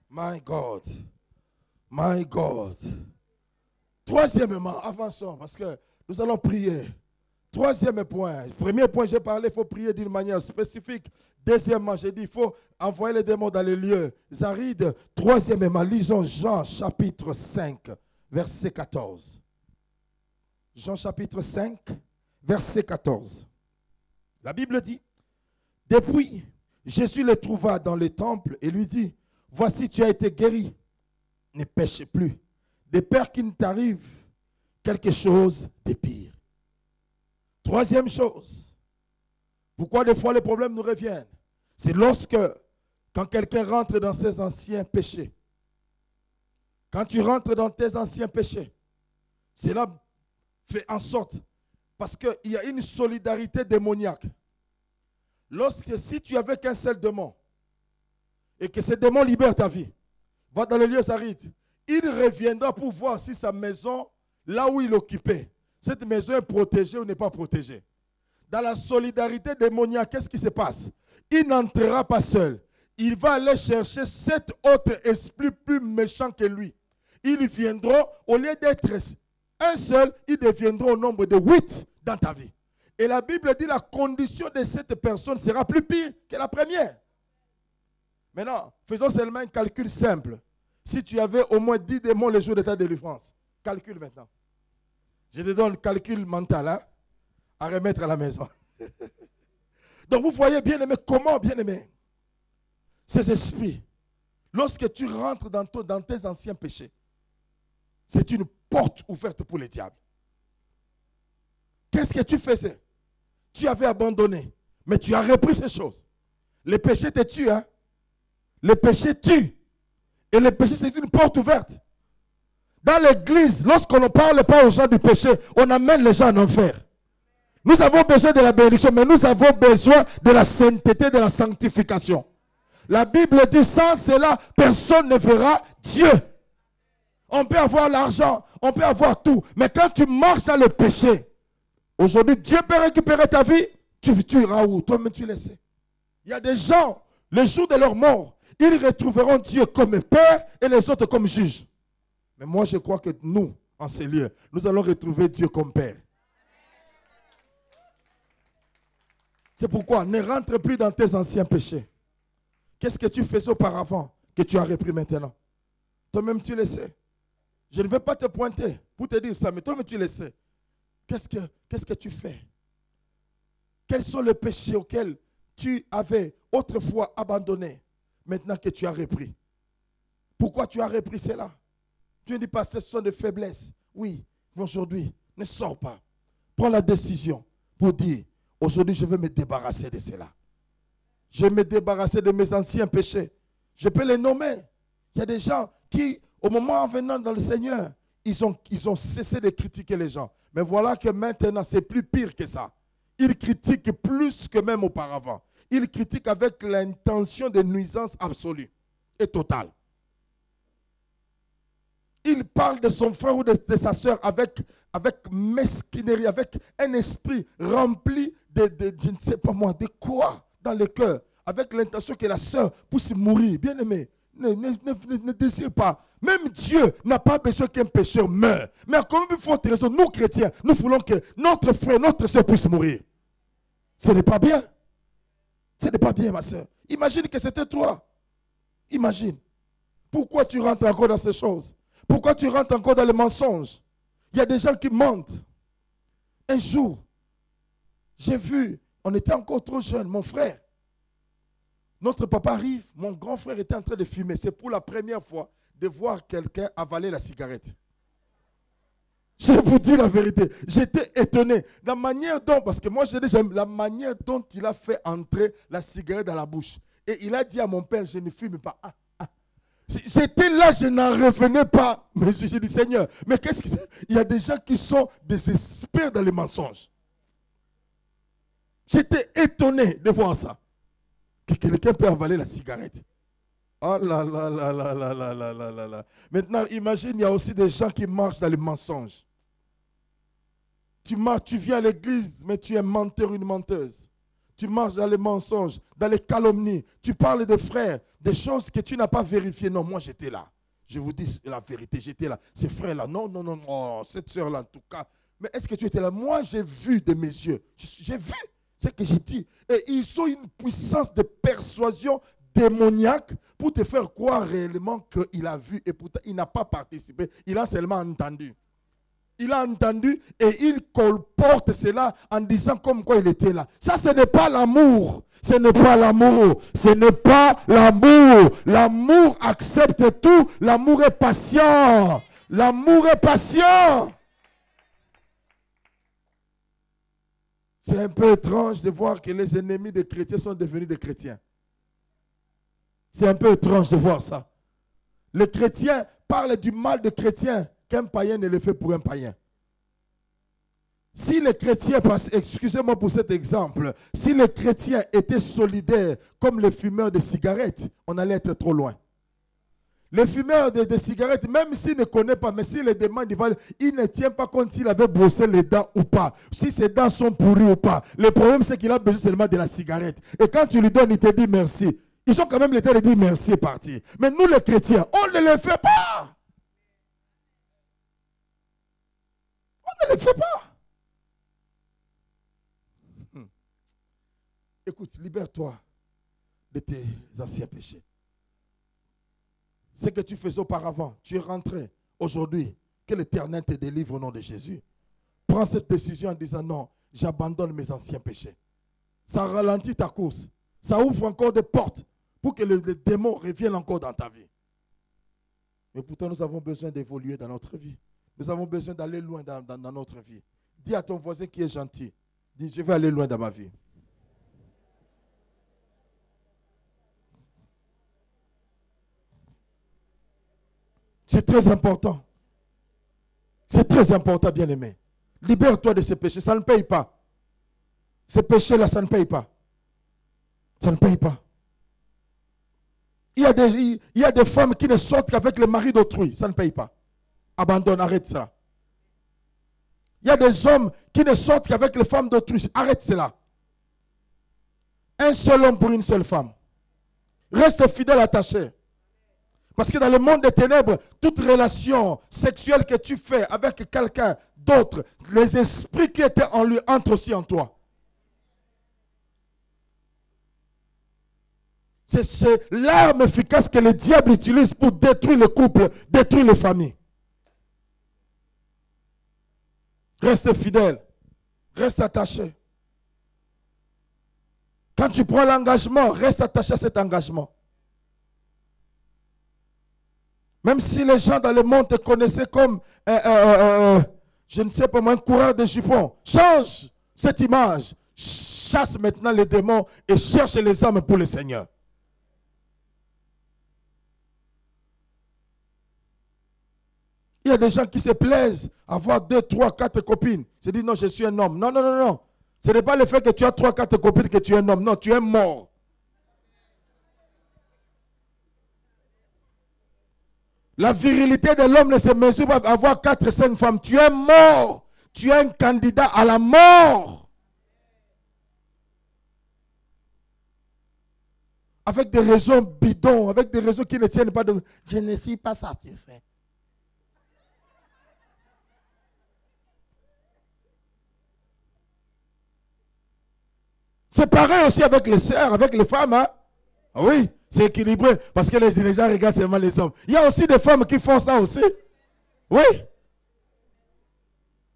My God. My God. Troisièmement, avançons parce que nous allons prier. Troisième point. Premier point, j'ai parlé, il faut prier d'une manière spécifique. Deuxièmement, j'ai dit, il faut envoyer les démons dans les lieux arides. Troisièmement, lisons Jean chapitre 5, verset 14. Jean chapitre 5, verset 14. La Bible dit, depuis, Jésus le trouva dans le temple et lui dit, voici, tu as été guéri, ne pêche plus, de peur qu'il ne t'arrive quelque chose de pire. Troisième chose, pourquoi des fois les problèmes nous reviennent? C'est lorsque, quand quelqu'un rentre dans ses anciens péchés, quand tu rentres dans tes anciens péchés, cela fait en sorte, parce qu'il y a une solidarité démoniaque. Lorsque, si tu avais qu'un seul démon, et que ce démon libère ta vie, va dans le lieu aride, il reviendra pour voir si sa maison, là où il occupait, cette maison est protégée ou n'est pas protégée. Dans la solidarité démoniaque, qu'est-ce qui se passe? Il n'entrera pas seul. Il va aller chercher 7 autres esprits plus méchants que lui. Ils viendront, au lieu d'être un seul, ils deviendront au nombre de 8 dans ta vie. Et la Bible dit la condition de cette personne sera plus pire que la première. Maintenant, faisons seulement un calcul simple. Si tu avais au moins 10 démons le jour de ta délivrance, calcule maintenant. Je te donne le calcul mental à remettre à la maison. Donc vous voyez, bien aimé, comment, bien aimé, ces esprits, lorsque tu rentres dans tes anciens péchés, c'est une porte ouverte pour les diables. Qu'est-ce que tu faisais? Tu avais abandonné, mais tu as repris ces choses. Le péché te tue, hein? Le péché tue. Et le péché, c'est une porte ouverte. Dans l'église, lorsqu'on ne parle pas aux gens du péché, on amène les gens en enfer. Nous avons besoin de la bénédiction, mais nous avons besoin de la sainteté, de la sanctification. La Bible dit, sans cela, personne ne verra Dieu. On peut avoir l'argent, on peut avoir tout, mais quand tu marches dans le péché, aujourd'hui, Dieu peut récupérer ta vie, tu iras où? Toi-même, tu le sais. Il y a des gens, le jour de leur mort, ils retrouveront Dieu comme Père et les autres comme juge. Mais moi, je crois que nous, en ces lieux, nous allons retrouver Dieu comme Père. C'est pourquoi ne rentre plus dans tes anciens péchés. Qu'est-ce que tu faisais auparavant que tu as repris maintenant? Toi-même, tu le sais. Je ne vais pas te pointer pour te dire ça, mais toi-même, tu le sais. Qu'est-ce que tu fais? Quels sont les péchés auxquels tu avais autrefois abandonné, maintenant que tu as repris? Pourquoi tu as repris cela? Tu ne dis pas, ce sont des faiblesses. Oui, mais aujourd'hui, ne sors pas. Prends la décision pour dire, aujourd'hui, je vais me débarrasser de cela. Je vais me débarrasser de mes anciens péchés. Je peux les nommer. Il y a des gens qui, au moment en venant dans le Seigneur, ils ont cessé de critiquer les gens. Mais voilà que maintenant, c'est plus pire que ça. Ils critiquent plus que même auparavant. Ils critiquent avec l'intention de nuisance absolue et totale. Il parle de son frère ou de sa soeur avec mesquinerie, avec un esprit rempli de je ne sais pas moi, de quoi dans le cœur, avec l'intention que la soeur puisse mourir. Bien aimé, Ne désire pas. Même Dieu n'a pas besoin qu'un pécheur meure. Mais à combien de forte raison, nous chrétiens, nous voulons que notre frère, notre soeur puisse mourir. Ce n'est pas bien. Ce n'est pas bien, ma soeur. Imagine que c'était toi. Imagine. Pourquoi tu rentres encore dans ces choses? Pourquoi tu rentres encore dans les mensonges? Il y a des gens qui mentent. Un jour, j'ai vu, on était encore trop jeunes, mon frère. Notre papa arrive, mon grand frère était en train de fumer. C'est pour la première fois de voir quelqu'un avaler la cigarette. Je vous dis la vérité, j'étais étonné. La manière dont, parce que moi j'aime la manière dont il a fait entrer la cigarette dans la bouche. Et il a dit à mon père, je ne fume pas. J'étais là, je n'en revenais pas. Mais j'ai dit, Seigneur, mais qu'est-ce que c'est? Il y a des gens qui sont des experts dans les mensonges. J'étais étonné de voir ça. Que quelqu'un peut avaler la cigarette. Oh là là là là là là là là là là. Maintenant, imagine, il y a aussi des gens qui marchent dans les mensonges. Tu marches, tu viens à l'église, mais tu es menteur, une menteuse. Tu marches dans les mensonges, dans les calomnies. Tu parles de frères, des choses que tu n'as pas vérifiées. Non, moi j'étais là. Je vous dis la vérité, j'étais là. Ces frères-là, non, non, non, non, cette soeur-là en tout cas. Mais est-ce que tu étais là? Moi j'ai vu de mes yeux. J'ai vu ce que j'ai dit. Et ils ont une puissance de persuasion démoniaque pour te faire croire réellement qu'il a vu et pourtant il n'a pas participé. Il a seulement entendu. Il a entendu et il colporte cela en disant comme quoi il était là. Ça, ce n'est pas l'amour. Ce n'est pas l'amour. Ce n'est pas l'amour. L'amour accepte tout. L'amour est patient. L'amour est patient. C'est un peu étrange de voir que les ennemis des chrétiens sont devenus des chrétiens. C'est un peu étrange de voir ça. Les chrétiens parlent du mal des chrétiens qu'un païen ne le fait pour un païen. Si les chrétiens, excusez-moi pour cet exemple, si les chrétiens étaient solidaires comme les fumeurs de cigarettes, on allait être trop loin. Les fumeurs de cigarettes, même s'ils ne connaissent pas, mais s'ils les demandent, il ne tient pas compte s'il avait brossé les dents ou pas, si ses dents sont pourries ou pas. Le problème, c'est qu'il a besoin seulement de la cigarette. Et quand tu lui donnes, il te dit merci. Ils ont quand même le temps de dire merci et partir. Mais nous, les chrétiens, on ne le fait pas. On ne le fait pas. Écoute, libère-toi de tes anciens péchés. Ce que tu faisais auparavant, tu es rentré aujourd'hui. Que l'Éternel te délivre au nom de Jésus. Prends cette décision en disant non, j'abandonne mes anciens péchés. Ça ralentit ta course. Ça ouvre encore des portes pour que les démons reviennent encore dans ta vie. Mais pourtant, nous avons besoin d'évoluer dans notre vie. Nous avons besoin d'aller loin dans notre vie. Dis à ton voisin qui est gentil. Dis, je vais aller loin dans ma vie. C'est très important. C'est très important, bien-aimé. Libère-toi de ces péchés. Ça ne paye pas. Ces péchés-là, ça ne paye pas. Ça ne paye pas. Il y a des femmes qui ne sortent qu'avec le mari d'autrui. Ça ne paye pas. Abandonne, arrête cela. Il y a des hommes qui ne sortent qu'avec les femmes d'autrui. Arrête cela. Un seul homme pour une seule femme. Reste fidèle attaché. Parce que dans le monde des ténèbres, toute relation sexuelle que tu fais avec quelqu'un d'autre, les esprits qui étaient en lui entrent aussi en toi. C'est l'arme efficace que le diable utilise pour détruire le couple, détruire les familles. Reste fidèle, reste attaché. Quand tu prends l'engagement, reste attaché à cet engagement. Même si les gens dans le monde te connaissaient comme, je ne sais pas moi, un coureur de jupons, change cette image. Chasse maintenant les démons et cherche les âmes pour le Seigneur. Il y a des gens qui se plaisent à avoir 2, 3, 4 copines. Ils se disent non, je suis un homme. Non, non, non, non. Ce n'est pas le fait que tu as 3, 4 copines que tu es un homme. Non, tu es mort. La virilité de l'homme ne se mesure pas à avoir 4, 5 femmes. Tu es mort. Tu es un candidat à la mort. avec des raisons bidons, avec des raisons qui ne tiennent pas de... Je ne suis pas satisfait. C'est pareil aussi avec les sœurs, avec les femmes. Hein? Oui, c'est équilibré. Parce que les gens regardent seulement les hommes. Il y a aussi des femmes qui font ça aussi. Oui.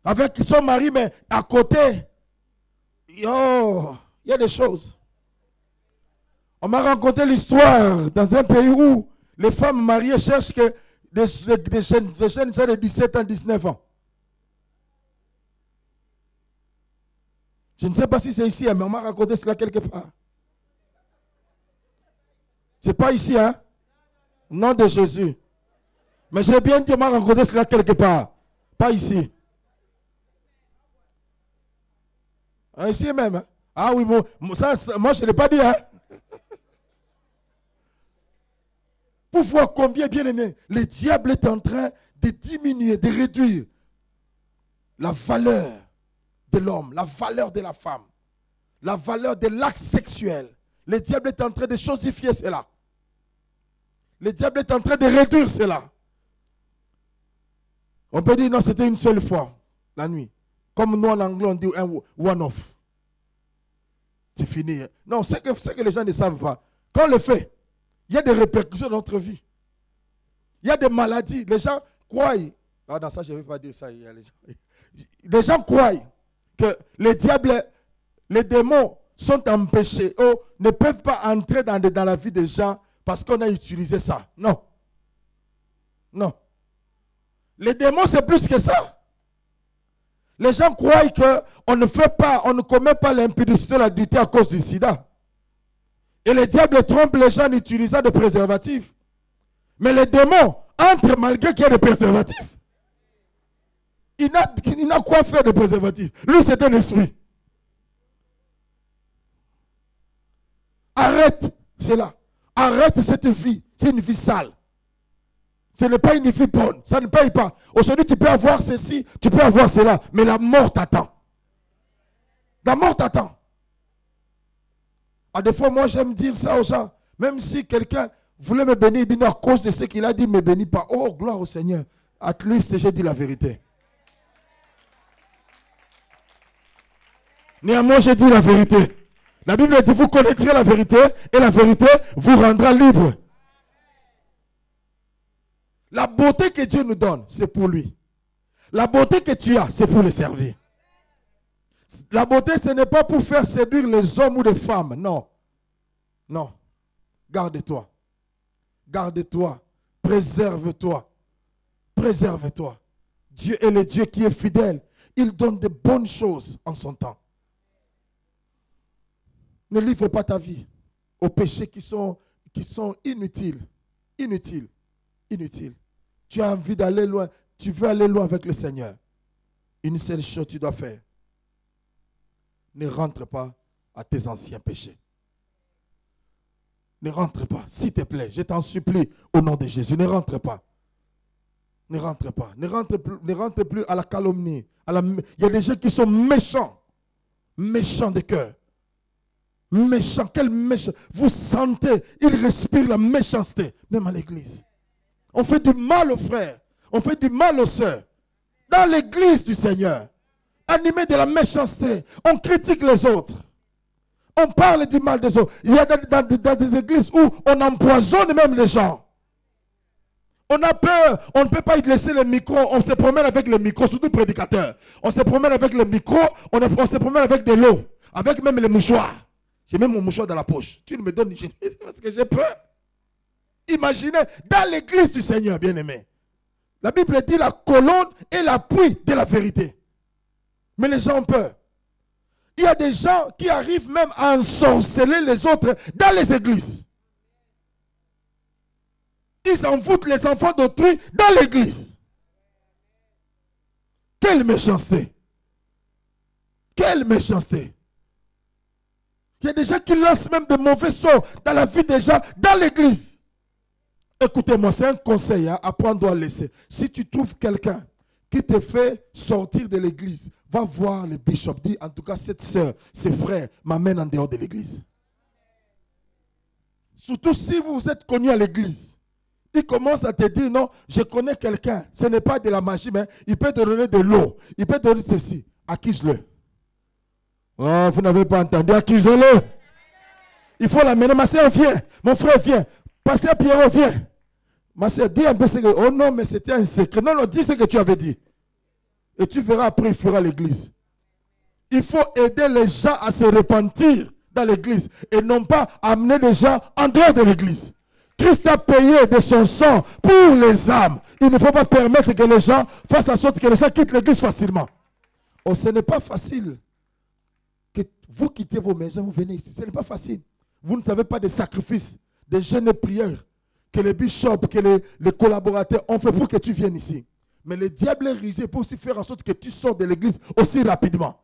Avec son mari, mais à côté, oh, il y a des choses. On m'a raconté l'histoire dans un pays où les femmes mariées cherchent que des jeunes de 17 ans, 19 ans. Je ne sais pas si c'est ici, mais on m'a raconté cela quelque part. Ce n'est pas ici, hein? Nom de Jésus. Mais j'ai bien dit, on m'a raconté cela quelque part. Pas ici. Ici même. Hein? Ah oui, ça, moi je ne l'ai pas dit. Hein? Pour voir combien, bien aimé, le diable est en train de diminuer, de réduire la valeur de l'homme, la valeur de la femme, la valeur de l'acte sexuel. Le diable est en train de chosifier cela. Le diable est en train de réduire cela. On peut dire non, c'était une seule fois, la nuit. Comme nous en anglais, on dit un one-off. C'est fini. Non, c'est que les gens ne savent pas. Quand on le fait, il y a des répercussions dans notre vie. Il y a des maladies. Les gens croient. Ah, dans ça, je ne vais pas dire ça. Les gens croient que les diables, les démons sont empêchés ou ne peuvent pas entrer dans la vie des gens parce qu'on a utilisé ça. Non. Non. Les démons, c'est plus que ça. Les gens croient qu'on ne fait pas, on ne commet pas l'impudicité, l'adultère à cause du sida. Et les diables trompent les gens en utilisant des préservatifs. Mais les démons entrent malgré qu'il y ait des préservatifs. Il n'a quoi faire de préservatifs. Lui, c'est un esprit. Arrête cela. Arrête cette vie. C'est une vie sale. Ce n'est pas une vie bonne. Ça ne paye pas. Aujourd'hui, tu peux avoir ceci, tu peux avoir cela. Mais la mort t'attend. La mort t'attend. À des fois, moi, j'aime dire ça aux gens. Même si quelqu'un voulait me bénir, il dit à cause de ce qu'il a dit, ne me bénis pas. Oh, gloire au Seigneur. At least, j'ai dit la vérité. Néanmoins, j'ai dit la vérité. La Bible dit, vous connaîtrez la vérité et la vérité vous rendra libre. La beauté que Dieu nous donne, c'est pour lui. La beauté que tu as, c'est pour le servir. La beauté, ce n'est pas pour faire séduire les hommes ou les femmes. Non. Non. Garde-toi. Garde-toi. Préserve-toi. Préserve-toi. Dieu est le Dieu qui est fidèle. Il donne de bonnes choses en son temps. Ne livre pas ta vie aux péchés qui sont inutiles. Inutiles. Inutiles. Tu as envie d'aller loin. Tu veux aller loin avec le Seigneur. Une seule chose tu dois faire. Ne rentre pas à tes anciens péchés. Ne rentre pas, s'il te plaît. Je t'en supplie au nom de Jésus. Ne rentre pas. Ne rentre pas. Ne rentre plus à la calomnie. Il y a des gens qui sont méchants. Méchants de cœur. Méchants. Quel méchant. Vous sentez, ils respirent la méchanceté. Même à l'église. On fait du mal aux frères. On fait du mal aux sœurs. Dans l'église du Seigneur. Animé de la méchanceté. On critique les autres. On parle du mal des autres. Il y a dans des églises où on empoisonne même les gens. On a peur. On ne peut pas y laisser le micro. On se promène avec le micro, surtout les prédicateurs. On se promène avec le micro. On se promène avec de l'eau. Avec même les mouchoirs. J'ai même mon mouchoir dans la poche. Tu me donnes parce que j'ai peur. Imaginez, dans l'église du Seigneur, bien-aimé. La Bible dit la colonne est l'appui de la vérité. Mais les gens ont peur. Il y a des gens qui arrivent même à ensorceler les autres dans les églises. Ils envoûtent les enfants d'autrui dans l'église. Quelle méchanceté. Quelle méchanceté. Il y a des gens qui lancent même de mauvais sorts dans la vie des gens dans l'église. Écoutez-moi, c'est un conseil, hein, apprends-toi à laisser. Si tu trouves quelqu'un qui te fait sortir de l'église, va voir le bishop. Dis, en tout cas, cette soeur, ces frères m'amènent en dehors de l'église. Surtout si vous vous êtes connu à l'église. Il commence à te dire, non, je connais quelqu'un. Ce n'est pas de la magie, mais il peut te donner de l'eau. Il peut te donner ceci. Accuse-le. Oh, vous n'avez pas entendu. Accuse-le. Il faut l'amener. Ma soeur, viens. Mon frère, viens. Pasteur Pierrot, viens. Ma soeur, dis un peu ce que... Oh non, mais c'était un secret. Non, non, dis ce que tu avais dit. Et tu verras après, il fera l'église. Il faut aider les gens à se repentir dans l'église. Et non pas amener les gens en dehors de l'église. Christ a payé de son sang pour les âmes. Il ne faut pas permettre que les gens fassent en sorte que les gens quittent l'église facilement. Oh, ce n'est pas facile. Que vous quittez vos maisons, vous venez ici. Ce n'est pas facile. Vous ne savez pas des sacrifices, des jeûnes de prières que les bishops, que les collaborateurs ont fait pour que tu viennes ici. Mais le diable est rusé pour aussi faire en sorte que tu sors de l'église aussi rapidement.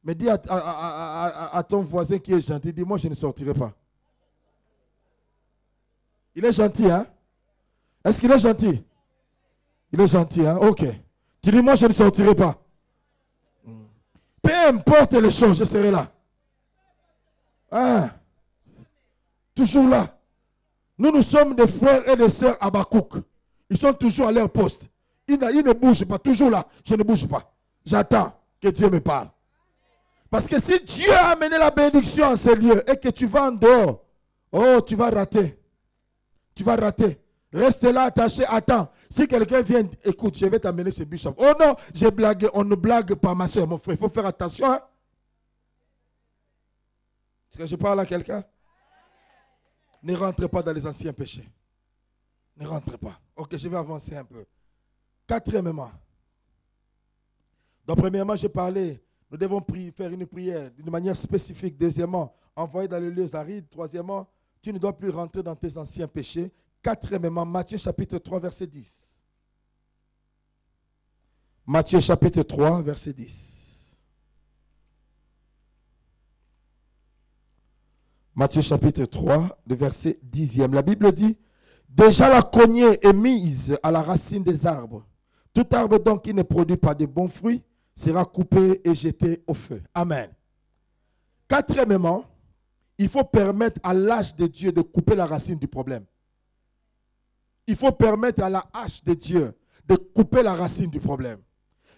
Mais dis à ton voisin qui est gentil, dis-moi, je ne sortirai pas. Il est gentil, hein? Est-ce qu'il est gentil? Il est gentil, hein? Ok. Tu dis, moi, je ne sortirai pas. Peu importe les choses, je serai là. Hein? Toujours là. Nous sommes des frères et des sœurs Habakkuk. Ils sont toujours à leur poste. Ils ne bougent pas, toujours là. Je ne bouge pas. J'attends que Dieu me parle. Parce que si Dieu a amené la bénédiction en ces lieux et que tu vas en dehors, oh, tu vas rater. Tu vas rater. Reste là attaché, attends. Si quelqu'un vient, écoute, je vais t'amener ce bishop. Oh non, j'ai blagué. On ne blague pas, ma soeur, mon frère. Il faut faire attention. Hein? Est-ce que je parle à quelqu'un? Ne rentrez pas dans les anciens péchés. Ne rentrez pas. Ok, je vais avancer un peu. Quatrièmement. Donc, premièrement, j'ai parlé. Nous devons faire une prière d'une manière spécifique. Deuxièmement, envoyer dans les lieux arides. Troisièmement, tu ne dois plus rentrer dans tes anciens péchés. Quatrièmement, Matthieu chapitre 3, verset 10. Matthieu chapitre 3, verset 10. Matthieu chapitre 3, le verset 10e. La Bible dit, déjà la cognée est mise à la racine des arbres. Tout arbre donc qui ne produit pas de bons fruits sera coupé et jeté au feu. Amen. Quatrièmement, il faut permettre à l'âge de Dieu de couper la racine du problème. Il faut permettre à la hache de Dieu de couper la racine du problème.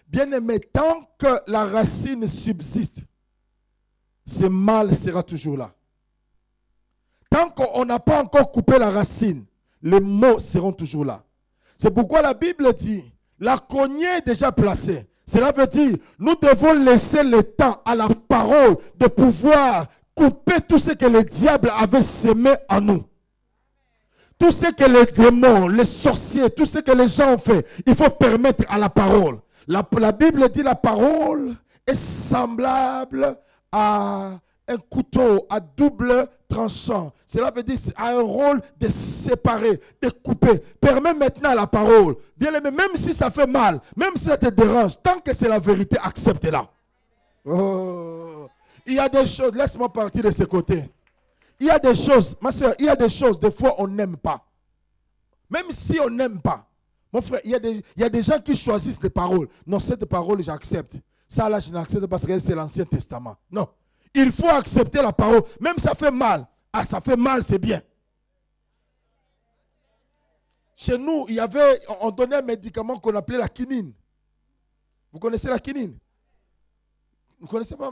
Bien aimé, tant que la racine subsiste, ce mal sera toujours là. Tant qu'on n'a pas encore coupé la racine, les maux seront toujours là. C'est pourquoi la Bible dit, la cognée est déjà placée. Cela veut dire, nous devons laisser le temps à la parole de pouvoir couper tout ce que le diable avait semé en nous. Tout ce que les démons, les sorciers, tout ce que les gens ont fait, il faut permettre à la parole. La Bible dit la parole est semblable à un couteau à double tranchant. Cela veut dire a un rôle de séparer, de couper. Permets maintenant à la parole. Bien aimé, même si ça fait mal, même si ça te dérange, tant que c'est la vérité, accepte-la. Oh. Il y a des choses, laisse-moi partir de ce côté. Il y a des choses, ma soeur, il y a des choses, des fois on n'aime pas. Même si on n'aime pas. Mon frère, il y a des gens qui choisissent des paroles. Non, cette parole, j'accepte. Ça là, je n'accepte pas parce que c'est l'Ancien Testament. Non. Il faut accepter la parole. Même ça fait mal. Ah, ça fait mal, c'est bien. Chez nous, on donnait un médicament qu'on appelait la quinine. Vous connaissez la quinine? Vous ne connaissez pas?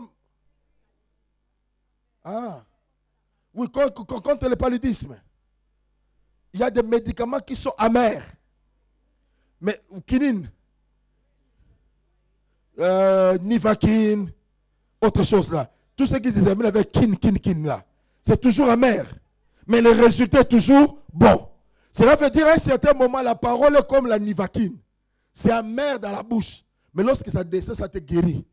Ah. Oui, contre le paludisme. Il y a des médicaments qui sont amers. Mais quinine, Nivaquine, autre chose là. Tout ce qui détermine avec kin là. C'est toujours amer. Mais le résultat est toujours bon. Cela veut dire à un certain moment, la parole est comme la Nivaquine. C'est amer dans la bouche. Mais lorsque ça descend, ça te guérit.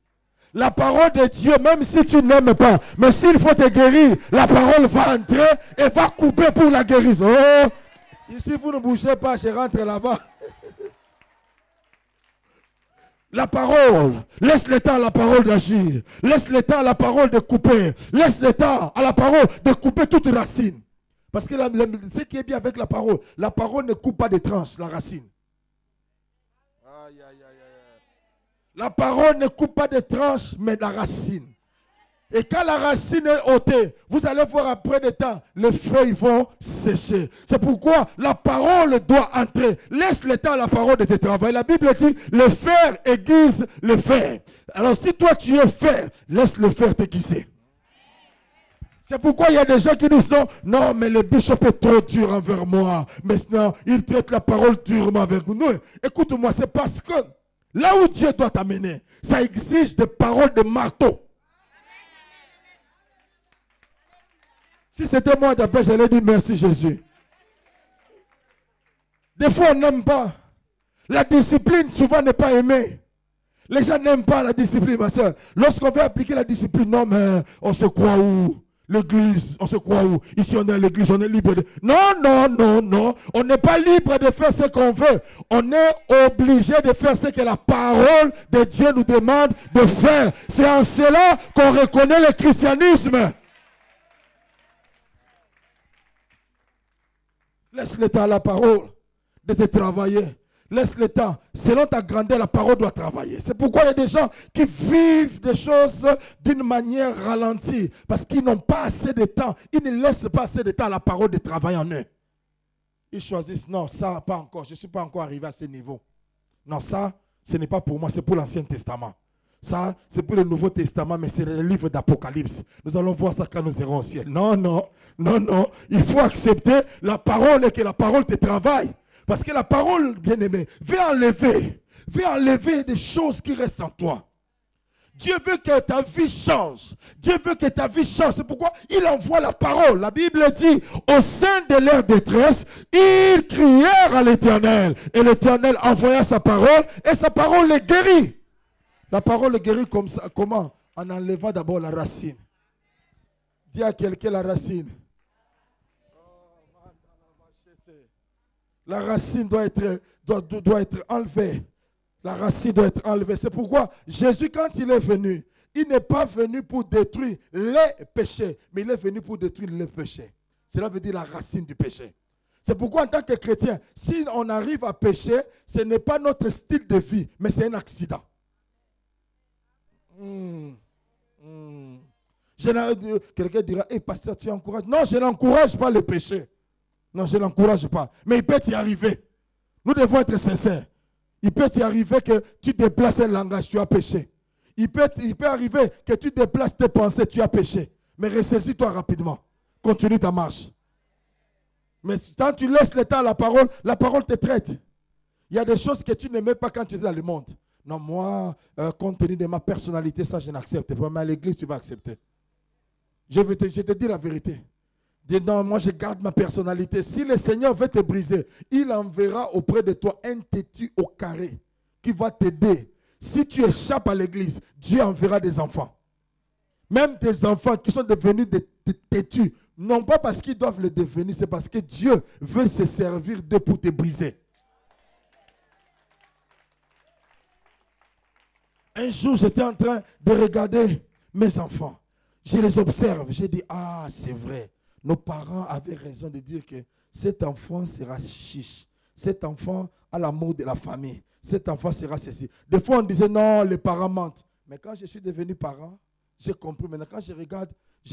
La parole de Dieu, même si tu n'aimes pas, mais s'il faut te guérir, la parole va entrer et va couper pour la guérison. Oh, ici, vous ne bougez pas, je rentre là-bas. La parole, laisse le temps à la parole d'agir. Laisse le temps à la parole de couper. Laisse le temps à la parole de couper toute racine. Parce que ce qui est bien avec la parole ne coupe pas des tranches, la racine. Aïe, aïe, aïe, aïe. La parole ne coupe pas des tranches, mais la racine. Et quand la racine est ôtée, vous allez voir après des temps, les feuilles vont sécher. C'est pourquoi la parole doit entrer. Laisse le temps à la parole de te travailler. La Bible dit, le fer aiguise le fer. Alors si toi tu es fer, laisse le fer t'aiguiser. C'est pourquoi il y a des gens qui disent non, non, mais le bishop est trop dur envers moi. Maintenant, il traite la parole durement avec nous. Non, écoute-moi, c'est parce que là où Dieu doit t'amener, ça exige des paroles de marteau. Si c'était moi d'après, j'allais dire merci Jésus. Des fois, on n'aime pas. La discipline, souvent, n'est pas aimée. Les gens n'aiment pas la discipline, ma soeur. Lorsqu'on veut appliquer la discipline, non, mais on se croit où? L'église, on se croit où? Ici, on est à l'église, on est libre de... Non, non, non, non. On n'est pas libre de faire ce qu'on veut. On est obligé de faire ce que la parole de Dieu nous demande de faire. C'est en cela qu'on reconnaît le christianisme. Laisse le temps à la parole de te travailler. Laisse le temps. Selon ta grandeur, la parole doit travailler. C'est pourquoi il y a des gens qui vivent des choses d'une manière ralentie. Parce qu'ils n'ont pas assez de temps. Ils ne laissent pas assez de temps à la parole de travailler en eux. Ils choisissent, non, ça, pas encore. Je ne suis pas encore arrivé à ce niveau. Non, ça, ce n'est pas pour moi, c'est pour l'Ancien Testament. Ça, c'est pour le Nouveau Testament, mais c'est le livre d'Apocalypse. Nous allons voir ça quand nous irons au ciel. Non, non, non, non. Il faut accepter la parole et que la parole te travaille. Parce que la parole, bien-aimé, veut enlever des choses qui restent en toi. Dieu veut que ta vie change. Dieu veut que ta vie change. C'est pourquoi il envoie la parole. La Bible dit, au sein de leur détresse, ils crièrent à l'Éternel. Et l'Éternel envoya sa parole et sa parole les guérit. La parole guérit comme ça. Comment? En enlevant d'abord la racine. Dis à quelqu'un la racine. La racine doit être enlevée. La racine doit être enlevée. C'est pourquoi Jésus, quand il est venu, il n'est pas venu pour détruire les péchés, mais il est venu pour détruire les péchés. Cela veut dire la racine du péché. C'est pourquoi en tant que chrétien, si on arrive à pécher, ce n'est pas notre style de vie, mais c'est un accident. Quelqu'un dira, hey, pasteur, tu encourages. Non, je n'encourage pas le péché. Non, je ne l'encourage pas. Mais il peut y arriver. Nous devons être sincères. Il peut y arriver que tu déplaces un langage, tu as péché. Il peut arriver que tu déplaces tes pensées, tu as péché. Mais ressaisis-toi rapidement. Continue ta marche. Mais quand tu laisses le temps à la parole te traite. Il y a des choses que tu n'aimais pas quand tu étais dans le monde. Non, moi, compte tenu de ma personnalité, ça, je n'accepte pas. Mais à l'église, tu vas accepter. Je te dis la vérité. Dis non, moi, je garde ma personnalité. Si le Seigneur veut te briser, il enverra auprès de toi un têtu au carré qui va t'aider. Si tu échappes à l'église, Dieu enverra des enfants. Même des enfants qui sont devenus des têtus. Non pas parce qu'ils doivent le devenir, c'est parce que Dieu veut se servir d'eux pour te briser. Un jour, j'étais en train de regarder mes enfants. Je les observe. J'ai dit, ah, c'est vrai. Nos parents avaient raison de dire que cet enfant sera chiche. Cet enfant a l'amour de la famille. Cet enfant sera ceci. Des fois, on disait, non, les parents mentent. Mais quand je suis devenu parent, j'ai compris. Maintenant, quand je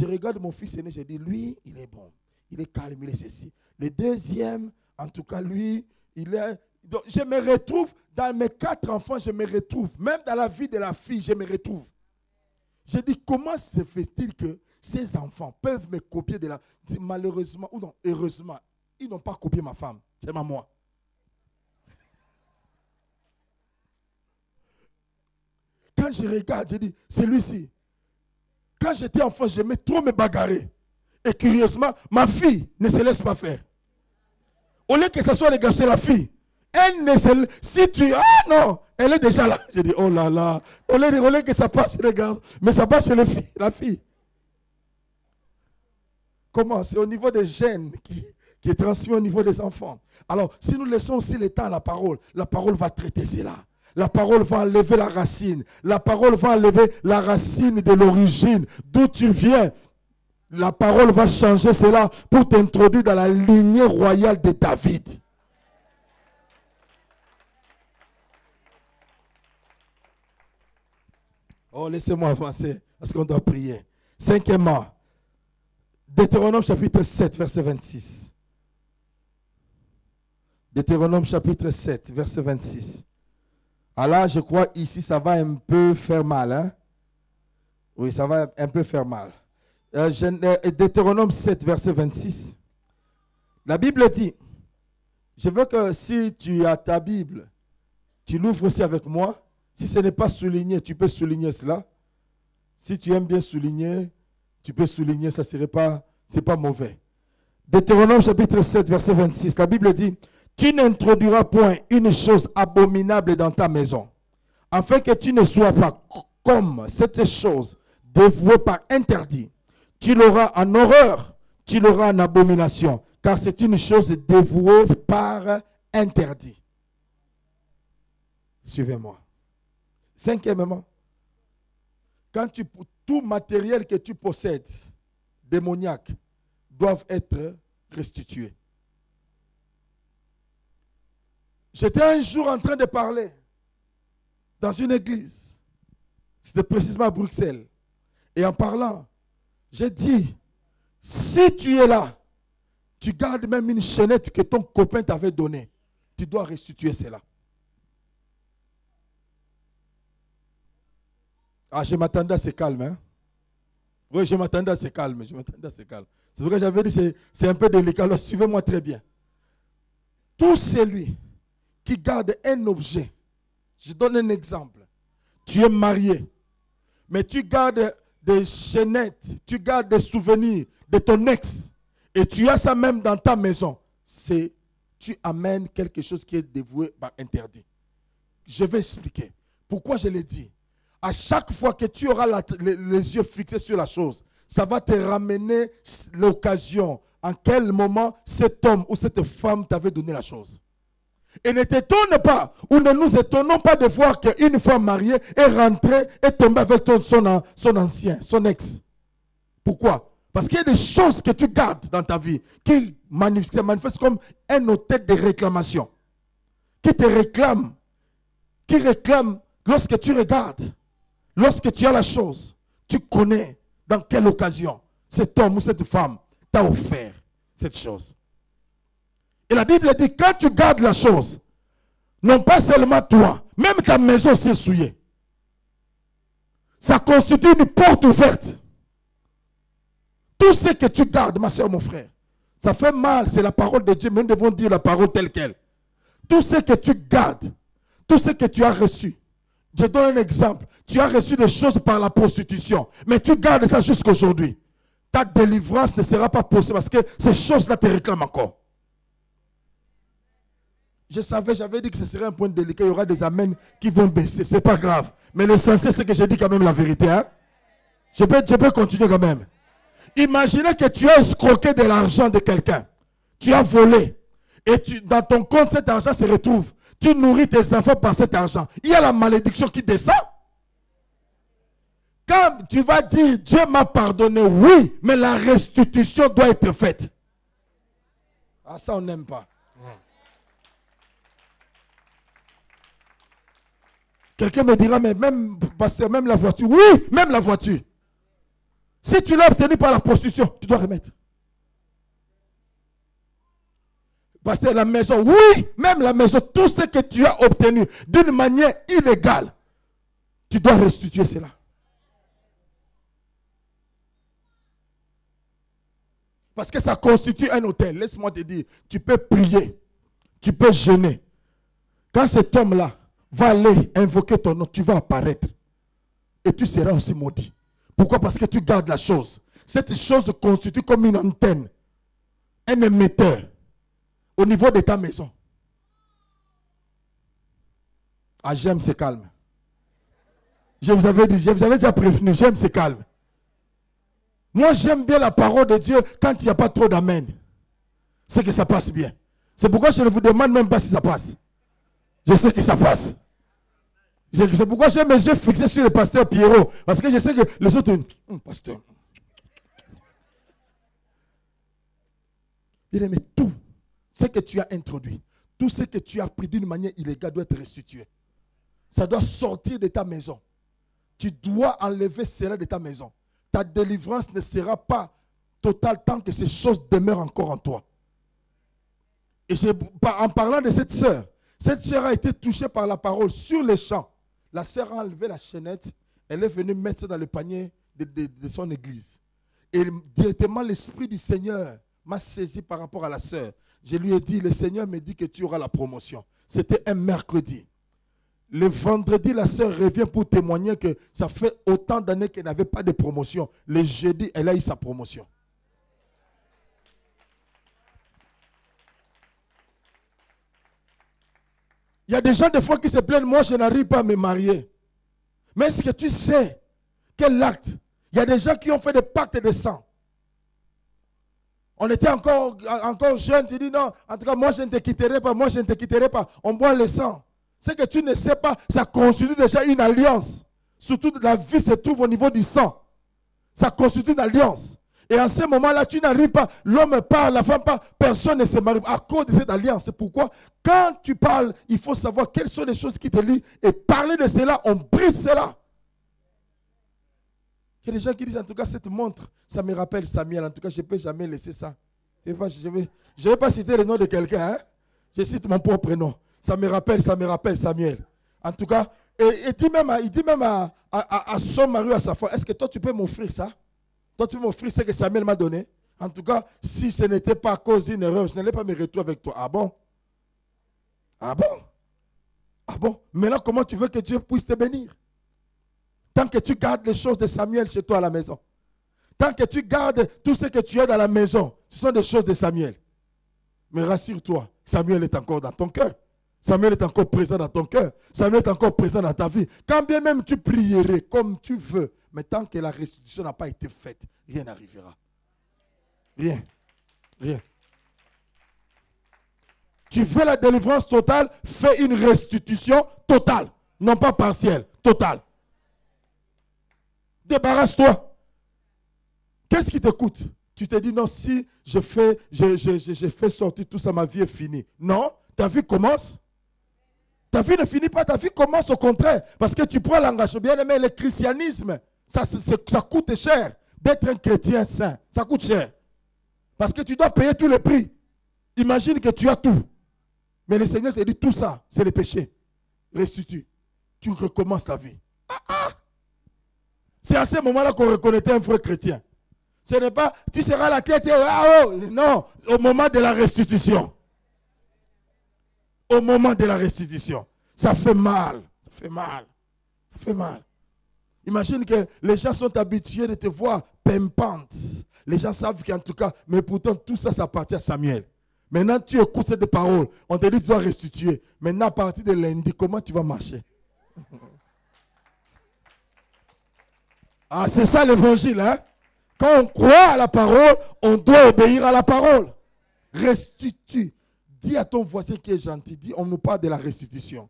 regarde mon fils aîné, j'ai dit, lui, il est bon. Il est calme, il est ceci. Le deuxième, en tout cas, lui, il est... Donc, je me retrouve, dans mes 4 enfants, je me retrouve. Même dans la vie de la fille, je me retrouve. Je dis, comment se fait-il que ces enfants peuvent me copier de la... Malheureusement, ou non, heureusement, ils n'ont pas copié ma femme, c'est moi. Quand je regarde, je dis, c'est lui-ci. Quand j'étais enfant, j'aimais trop me bagarrer. Et curieusement, ma fille ne se laisse pas faire. Au lieu que ce soit les gars, c'est la fille. Elle ne se laisse... Si tu... Ah non, elle est déjà là. Je dis, oh là là. Au lieu que ça passe chez les gars, mais ça passe chez les filles, la fille. Comment? C'est au niveau des gènes qui est transmis au niveau des enfants. Alors, si nous laissons aussi le temps à la parole va traiter cela. La parole va enlever la racine. La parole va enlever la racine de l'origine. D'où tu viens. La parole va changer cela pour t'introduire dans la lignée royale de David. Oh, laissez-moi avancer parce qu'on doit prier. Cinquièmement, Deutéronome chapitre 7, verset 26. Deutéronome chapitre 7, verset 26. Alors, je crois ici, ça va un peu faire mal. Hein? Oui, ça va un peu faire mal. Deutéronome 7, verset 26. La Bible dit, je veux que si tu as ta Bible, tu l'ouvres aussi avec moi. Si ce n'est pas souligné, tu peux souligner cela. Si tu aimes bien souligner, tu peux souligner, ça serait pas, c'est pas mauvais. Deutéronome chapitre 7, verset 26. La Bible dit, tu n'introduiras point une chose abominable dans ta maison, afin que tu ne sois pas comme cette chose dévouée par interdit. Tu l'auras en horreur, tu l'auras en abomination, car c'est une chose dévouée par interdit. Suivez-moi. Cinquièmement, quand tout matériel que tu possèdes, démoniaque, doivent être restitués. J'étais un jour en train de parler dans une église. C'était précisément à Bruxelles. Et en parlant, j'ai dit, si tu es là, tu gardes même une chaînette que ton copain t'avait donnée, tu dois restituer cela. Ah, je m'attendais à ce calme. Hein? Oui, je m'attendais à ce calme. C'est pourquoi j'avais dit, c'est un peu délicat. Alors, suivez-moi très bien. Tout celui qui garde un objet, je donne un exemple. Tu es marié, mais tu gardes des chaînettes, tu gardes des souvenirs de ton ex, et tu as ça même dans ta maison. Tu amènes quelque chose qui est dévoué par interdit. Je vais expliquer. Pourquoi je l'ai dit? À chaque fois que tu auras les yeux fixés sur la chose, ça va te ramener l'occasion. En quel moment cet homme ou cette femme t'avait donné la chose. Et ne t'étonne pas, ou ne nous étonnons pas de voir qu'une femme mariée est rentrée et tombée avec son ancien, son ex. Pourquoi? Parce qu'il y a des choses que tu gardes dans ta vie qui manifestent comme un hôtel de réclamation. Qui te réclame. Qui réclame lorsque tu regardes. Lorsque tu as la chose, tu connais dans quelle occasion cet homme ou cette femme t'a offert cette chose. Et la Bible dit, quand tu gardes la chose, non pas seulement toi, même ta maison s'est souillée. Ça constitue une porte ouverte. Tout ce que tu gardes, ma soeur, mon frère, ça fait mal, c'est la parole de Dieu, mais nous devons dire la parole telle qu'elle. Tout ce que tu gardes, tout ce que tu as reçu. Je donne un exemple. Tu as reçu des choses par la prostitution, mais tu gardes ça jusqu'aujourd'hui. Ta délivrance ne sera pas possible parce que ces choses-là te réclament encore. Je savais, j'avais dit que ce serait un point délicat. Il y aura des amens qui vont baisser. Ce n'est pas grave. Mais l'essentiel, c'est que j'ai dit quand même la vérité. Hein? Je peux continuer quand même. Imaginez que tu as escroqué de l'argent de quelqu'un. Tu as volé. Et dans ton compte, cet argent se retrouve. Tu nourris tes enfants par cet argent. Il y a la malédiction qui descend. Quand tu vas dire, Dieu m'a pardonné, oui, mais la restitution doit être faite. Ah, ça, on n'aime pas. Quelqu'un me dira, mais même, pasteur, même la voiture. Oui, même la voiture. Si tu l'as obtenu par la prostitution, tu dois remettre. Pasteur, la maison. Oui, même la maison. Tout ce que tu as obtenu d'une manière illégale, tu dois restituer cela. Parce que ça constitue un hôtel. Laisse-moi te dire, tu peux prier, tu peux jeûner. Quand cet homme-là va aller invoquer ton nom, tu vas apparaître. Et tu seras aussi maudit. Pourquoi? Parce que tu gardes la chose. Cette chose constitue comme une antenne, un émetteur au niveau de ta maison. Ah, j'aime ce calme. Je vous avais dit, je vous avais déjà prévenu, j'aime ce calme. Moi, j'aime bien la parole de Dieu quand il n'y a pas trop d'amen. C'est que ça passe bien. C'est pourquoi je ne vous demande même pas si ça passe. Je sais que ça passe. C'est pourquoi j'ai mes yeux fixés sur le pasteur Pierrot. Parce que je sais que les autres... pasteur. Bien aimé, tout ce que tu as introduit, tout ce que tu as pris d'une manière illégale doit être restitué. Ça doit sortir de ta maison. Tu dois enlever cela de ta maison. ta délivrance ne sera pas totale tant que ces choses demeurent encore en toi. Et en parlant de cette sœur a été touchée par la parole sur les champs. La sœur a enlevé la chaînette, elle est venue mettre ça dans le panier de son église. Et directement, l'Esprit du Seigneur m'a saisi par rapport à la sœur. Je lui ai dit, le Seigneur me dit que tu auras la promotion. C'était un mercredi. Le vendredi, la sœur revient pour témoigner que ça fait autant d'années qu'elle n'avait pas de promotion. Le jeudi, elle a eu sa promotion. Il y a des gens des fois qui se plaignent, moi je n'arrive pas à me marier. Mais est-ce que tu sais quel acte? Il y a des gens qui ont fait des pactes de sang. On était encore jeunes, tu dis non, en tout cas moi je ne te quitterai pas, moi je ne te quitterai pas. On boit le sang. C'est que tu ne sais pas, ça constitue déjà une alliance. Surtout la vie se trouve au niveau du sang. Ça constitue une alliance. Et en ce moment-là, tu n'arrives pas, l'homme parle, la femme parle, personne ne se marie à cause de cette alliance. C'est pourquoi, quand tu parles, il faut savoir quelles sont les choses qui te lient et parler de cela, on brise cela. Il y a des gens qui disent, en tout cas, cette montre, ça me rappelle Samuel. En tout cas, je ne peux jamais laisser ça. Je ne vais pas citer le nom de quelqu'un. Hein? Je cite mon propre nom. Ça me rappelle Samuel. En tout cas, il dit même à son mari, à sa femme, est-ce que toi, tu peux m'offrir ça? Toi, tu peux m'offrir ce que Samuel m'a donné. En tout cas, si ce n'était pas à cause d'une erreur, je n'allais pas me retrouver avec toi. Ah bon? Ah bon? Ah bon? Maintenant, comment tu veux que Dieu puisse te bénir? Tant que tu gardes les choses de Samuel chez toi à la maison. Tant que tu gardes tout ce que tu as dans la maison, ce sont des choses de Samuel. Mais rassure-toi, Samuel est encore dans ton cœur. Samuel est encore présent dans ton cœur. Samuel est encore présent dans ta vie. Quand bien même tu prierais comme tu veux, mais tant que la restitution n'a pas été faite, rien n'arrivera. Rien. Rien. Tu veux la délivrance totale, fais une restitution totale. Non pas partielle, totale. Débarrasse-toi. Qu'est-ce qui te coûte? Tu te dis non, si je fais sortir tout ça, ma vie est finie. Non, ta vie commence. Ta vie ne finit pas, ta vie commence au contraire. Parce que tu prends l'engagement. Bien aimé, le christianisme, ça coûte cher. D'être un chrétien saint, ça coûte cher. Parce que tu dois payer tous les prix. Imagine que tu as tout. Mais le Seigneur te dit tout ça, c'est le péché. Restitue. Tu recommences ta vie. C'est à ce moment-là qu'on reconnaît un vrai chrétien. Ce n'est pas, tu seras la tête, non, au moment de la restitution. Au moment de la restitution. Ça fait mal. Ça fait mal. Ça fait mal. Imagine que les gens sont habitués de te voir pimpante. Les gens savent qu'en tout cas, mais pourtant tout ça, ça appartient à Samuel. Maintenant, tu écoutes cette parole. On te dit que tu dois restituer. Maintenant, à partir de lundi, comment tu vas marcher? Ah, c'est ça l'évangile, hein? Quand on croit à la parole, on doit obéir à la parole. Restitue. Dis à ton voisin qui est gentil, dis, on nous parle de la restitution.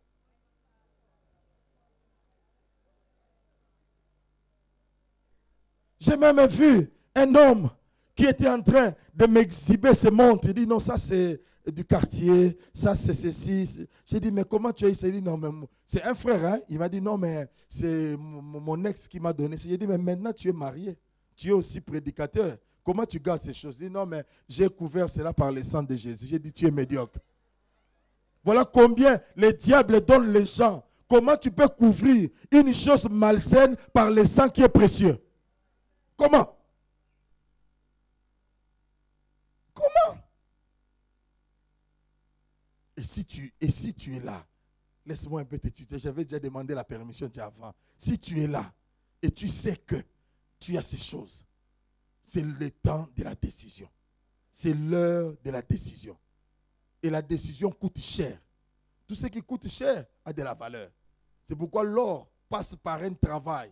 J'ai même vu un homme qui était en train de m'exhiber ses montres. Il dit, non, ça c'est du quartier, ça c'est ceci. J'ai dit, mais comment tu as eu ça? Il dit, non, mais c'est un frère, hein? Il m'a dit, non, mais c'est mon ex qui m'a donné. J'ai dit, mais maintenant tu es marié, tu es aussi prédicateur. Comment tu gardes ces choses? Il dit, non, mais j'ai couvert cela par le sang de Jésus. J'ai dit, tu es médiocre. Voilà combien les diables donnent les gens. Comment tu peux couvrir une chose malsaine par le sang qui est précieux? Comment? Comment? Et si tu es là, laisse-moi un peu te tutoyer. J'avais déjà demandé la permission avant. Si tu es là et tu sais que tu as ces choses, c'est le temps de la décision. C'est l'heure de la décision. Et la décision coûte cher. Tout ce qui coûte cher a de la valeur. C'est pourquoi l'or passe par un travail.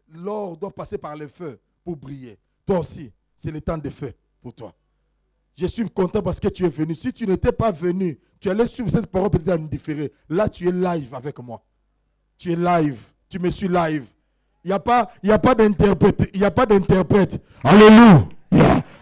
L'or doit passer par le feu pour briller. Toi aussi, c'est le temps de feu pour toi. Je suis content parce que tu es venu. Si tu n'étais pas venu, tu allais suivre cette parole peut-être en différé. Là, tu es live avec moi. Tu es live. Tu me suis live. Il n'y a pas d'interprète. Il n'y a pas d'interprète. Alléluia.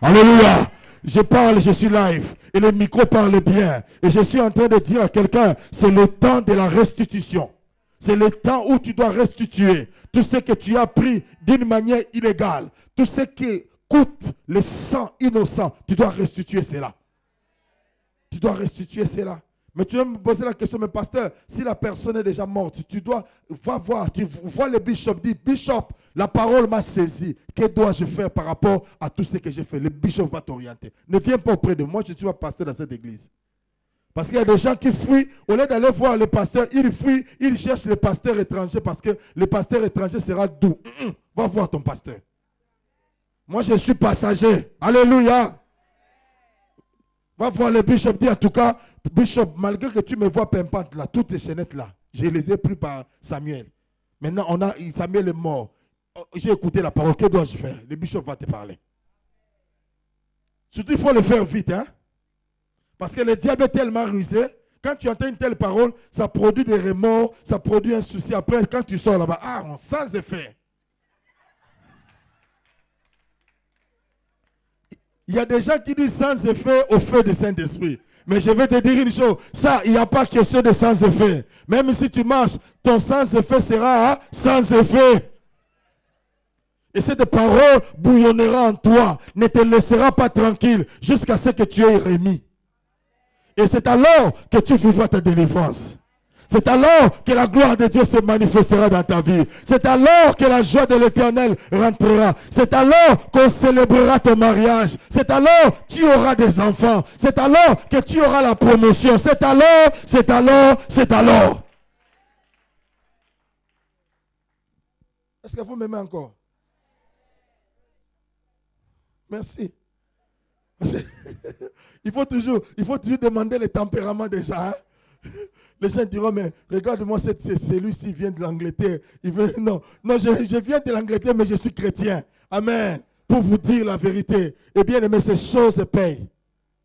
Alléluia. Je parle, je suis live. Et le micro parle bien. Et je suis en train de dire à quelqu'un, c'est le temps de la restitution. C'est le temps où tu dois restituer tout ce que tu as pris d'une manière illégale. Tout ce qui coûte le sang innocent, tu dois restituer cela. Tu dois restituer cela. Mais tu vas me poser la question, mais pasteur, si la personne est déjà morte, tu dois, va voir, tu vois le bishop, dis, bishop, la parole m'a saisi. Que dois-je faire par rapport à tout ce que j'ai fait? Le bishop va t'orienter. Ne viens pas auprès de moi, je ne suis pas pasteur dans cette église. Parce qu'il y a des gens qui fuient, au lieu d'aller voir le pasteur, ils fuient, ils cherchent le pasteur étranger parce que le pasteur étranger sera doux. Va voir ton pasteur. Moi, je suis passager. Alléluia. Va voir le bishop, dit en tout cas, bishop, malgré que tu me vois pimpante là, toutes ces chaînettes là, je les ai prises par Samuel. Maintenant, Samuel est mort. J'ai écouté la parole, que dois-je faire? Le bishop va te parler. Surtout, il faut le faire vite, hein. Parce que le diable est tellement rusé, quand tu entends une telle parole, ça produit des remords, ça produit un souci. Après, quand tu sors là-bas, sans effet. Il y a des gens qui disent sans effet au feu du Saint-Esprit. Mais je vais te dire une chose, ça, il n'y a pas question de sans effet. Même si tu marches, ton sans effet sera sans effet. Et cette parole bouillonnera en toi, ne te laissera pas tranquille jusqu'à ce que tu aies remis. Et c'est alors que tu vivras ta délivrance. C'est alors que la gloire de Dieu se manifestera dans ta vie. C'est alors que la joie de l'Éternel rentrera. C'est alors qu'on célébrera ton mariage. C'est alors que tu auras des enfants. C'est alors que tu auras la promotion. C'est alors. Est-ce que vous m'aimez encore? Merci. Il faut toujours demander le tempérament des gens. Hein? Les gens diront, mais regarde-moi, celui-ci vient de l'Angleterre. Non, je viens de l'Angleterre, mais je suis chrétien. Amen. Pour vous dire la vérité. Et bien aimé, ces choses payent.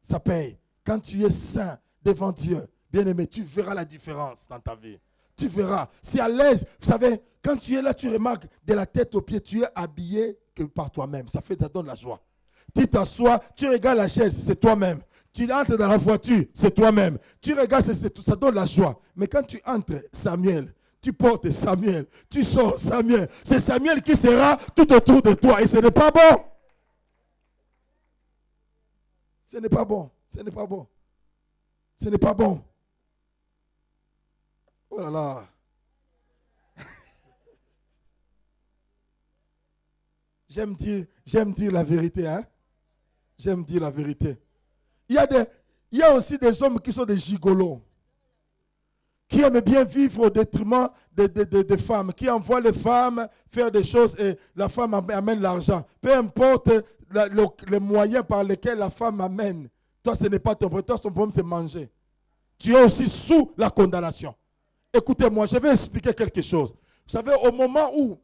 Ça paye. Quand tu es saint devant Dieu, bien aimé, tu verras la différence dans ta vie. Tu verras. Si à l'aise, vous savez, quand tu es là, tu remarques de la tête aux pieds, tu es habillé que par toi-même. Ça donne la joie. Tu t'assois, tu regardes la chaise, c'est toi-même. Tu entres dans la voiture, c'est toi-même. Tu regardes, ça donne la joie. Mais quand tu entres, Samuel, tu portes Samuel, tu sors Samuel. C'est Samuel qui sera tout autour de toi. Et ce n'est pas bon. Ce n'est pas bon. Ce n'est pas bon. Ce n'est pas bon. Oh là là. J'aime dire la vérité, hein. J'aime dire la vérité. Il y a aussi des hommes qui sont des gigolos, qui aiment bien vivre au détriment des femmes, qui envoient les femmes faire des choses et la femme amène l'argent. Peu importe les moyens par lesquels la femme amène, toi ce n'est pas ton problème, toi son problème c'est manger. Tu es aussi sous la condamnation. Écoutez-moi, je vais expliquer quelque chose. Vous savez, au moment où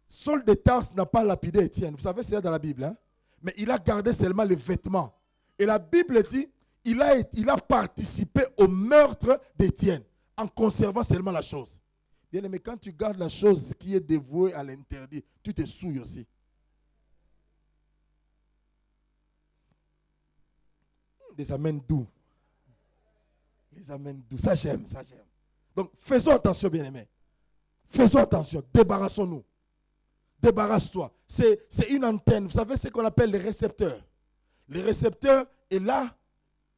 Saul de Tarse n'a pas lapidé Étienne, vous savez c'est dans la Bible, hein? Mais il a gardé seulement les vêtements. Et la Bible dit, il a participé au meurtre d'Étienne en conservant seulement la chose. Bien aimé, quand tu gardes la chose qui est dévouée à l'interdit, tu te souilles aussi. Les amènes doux. Les amènes doux. Ça j'aime, ça j'aime. Donc faisons attention, bien aimé. Faisons attention. Débarrassons-nous. Débarrasse-toi. C'est une antenne. Vous savez ce qu'on appelle les récepteurs. Le récepteur est là.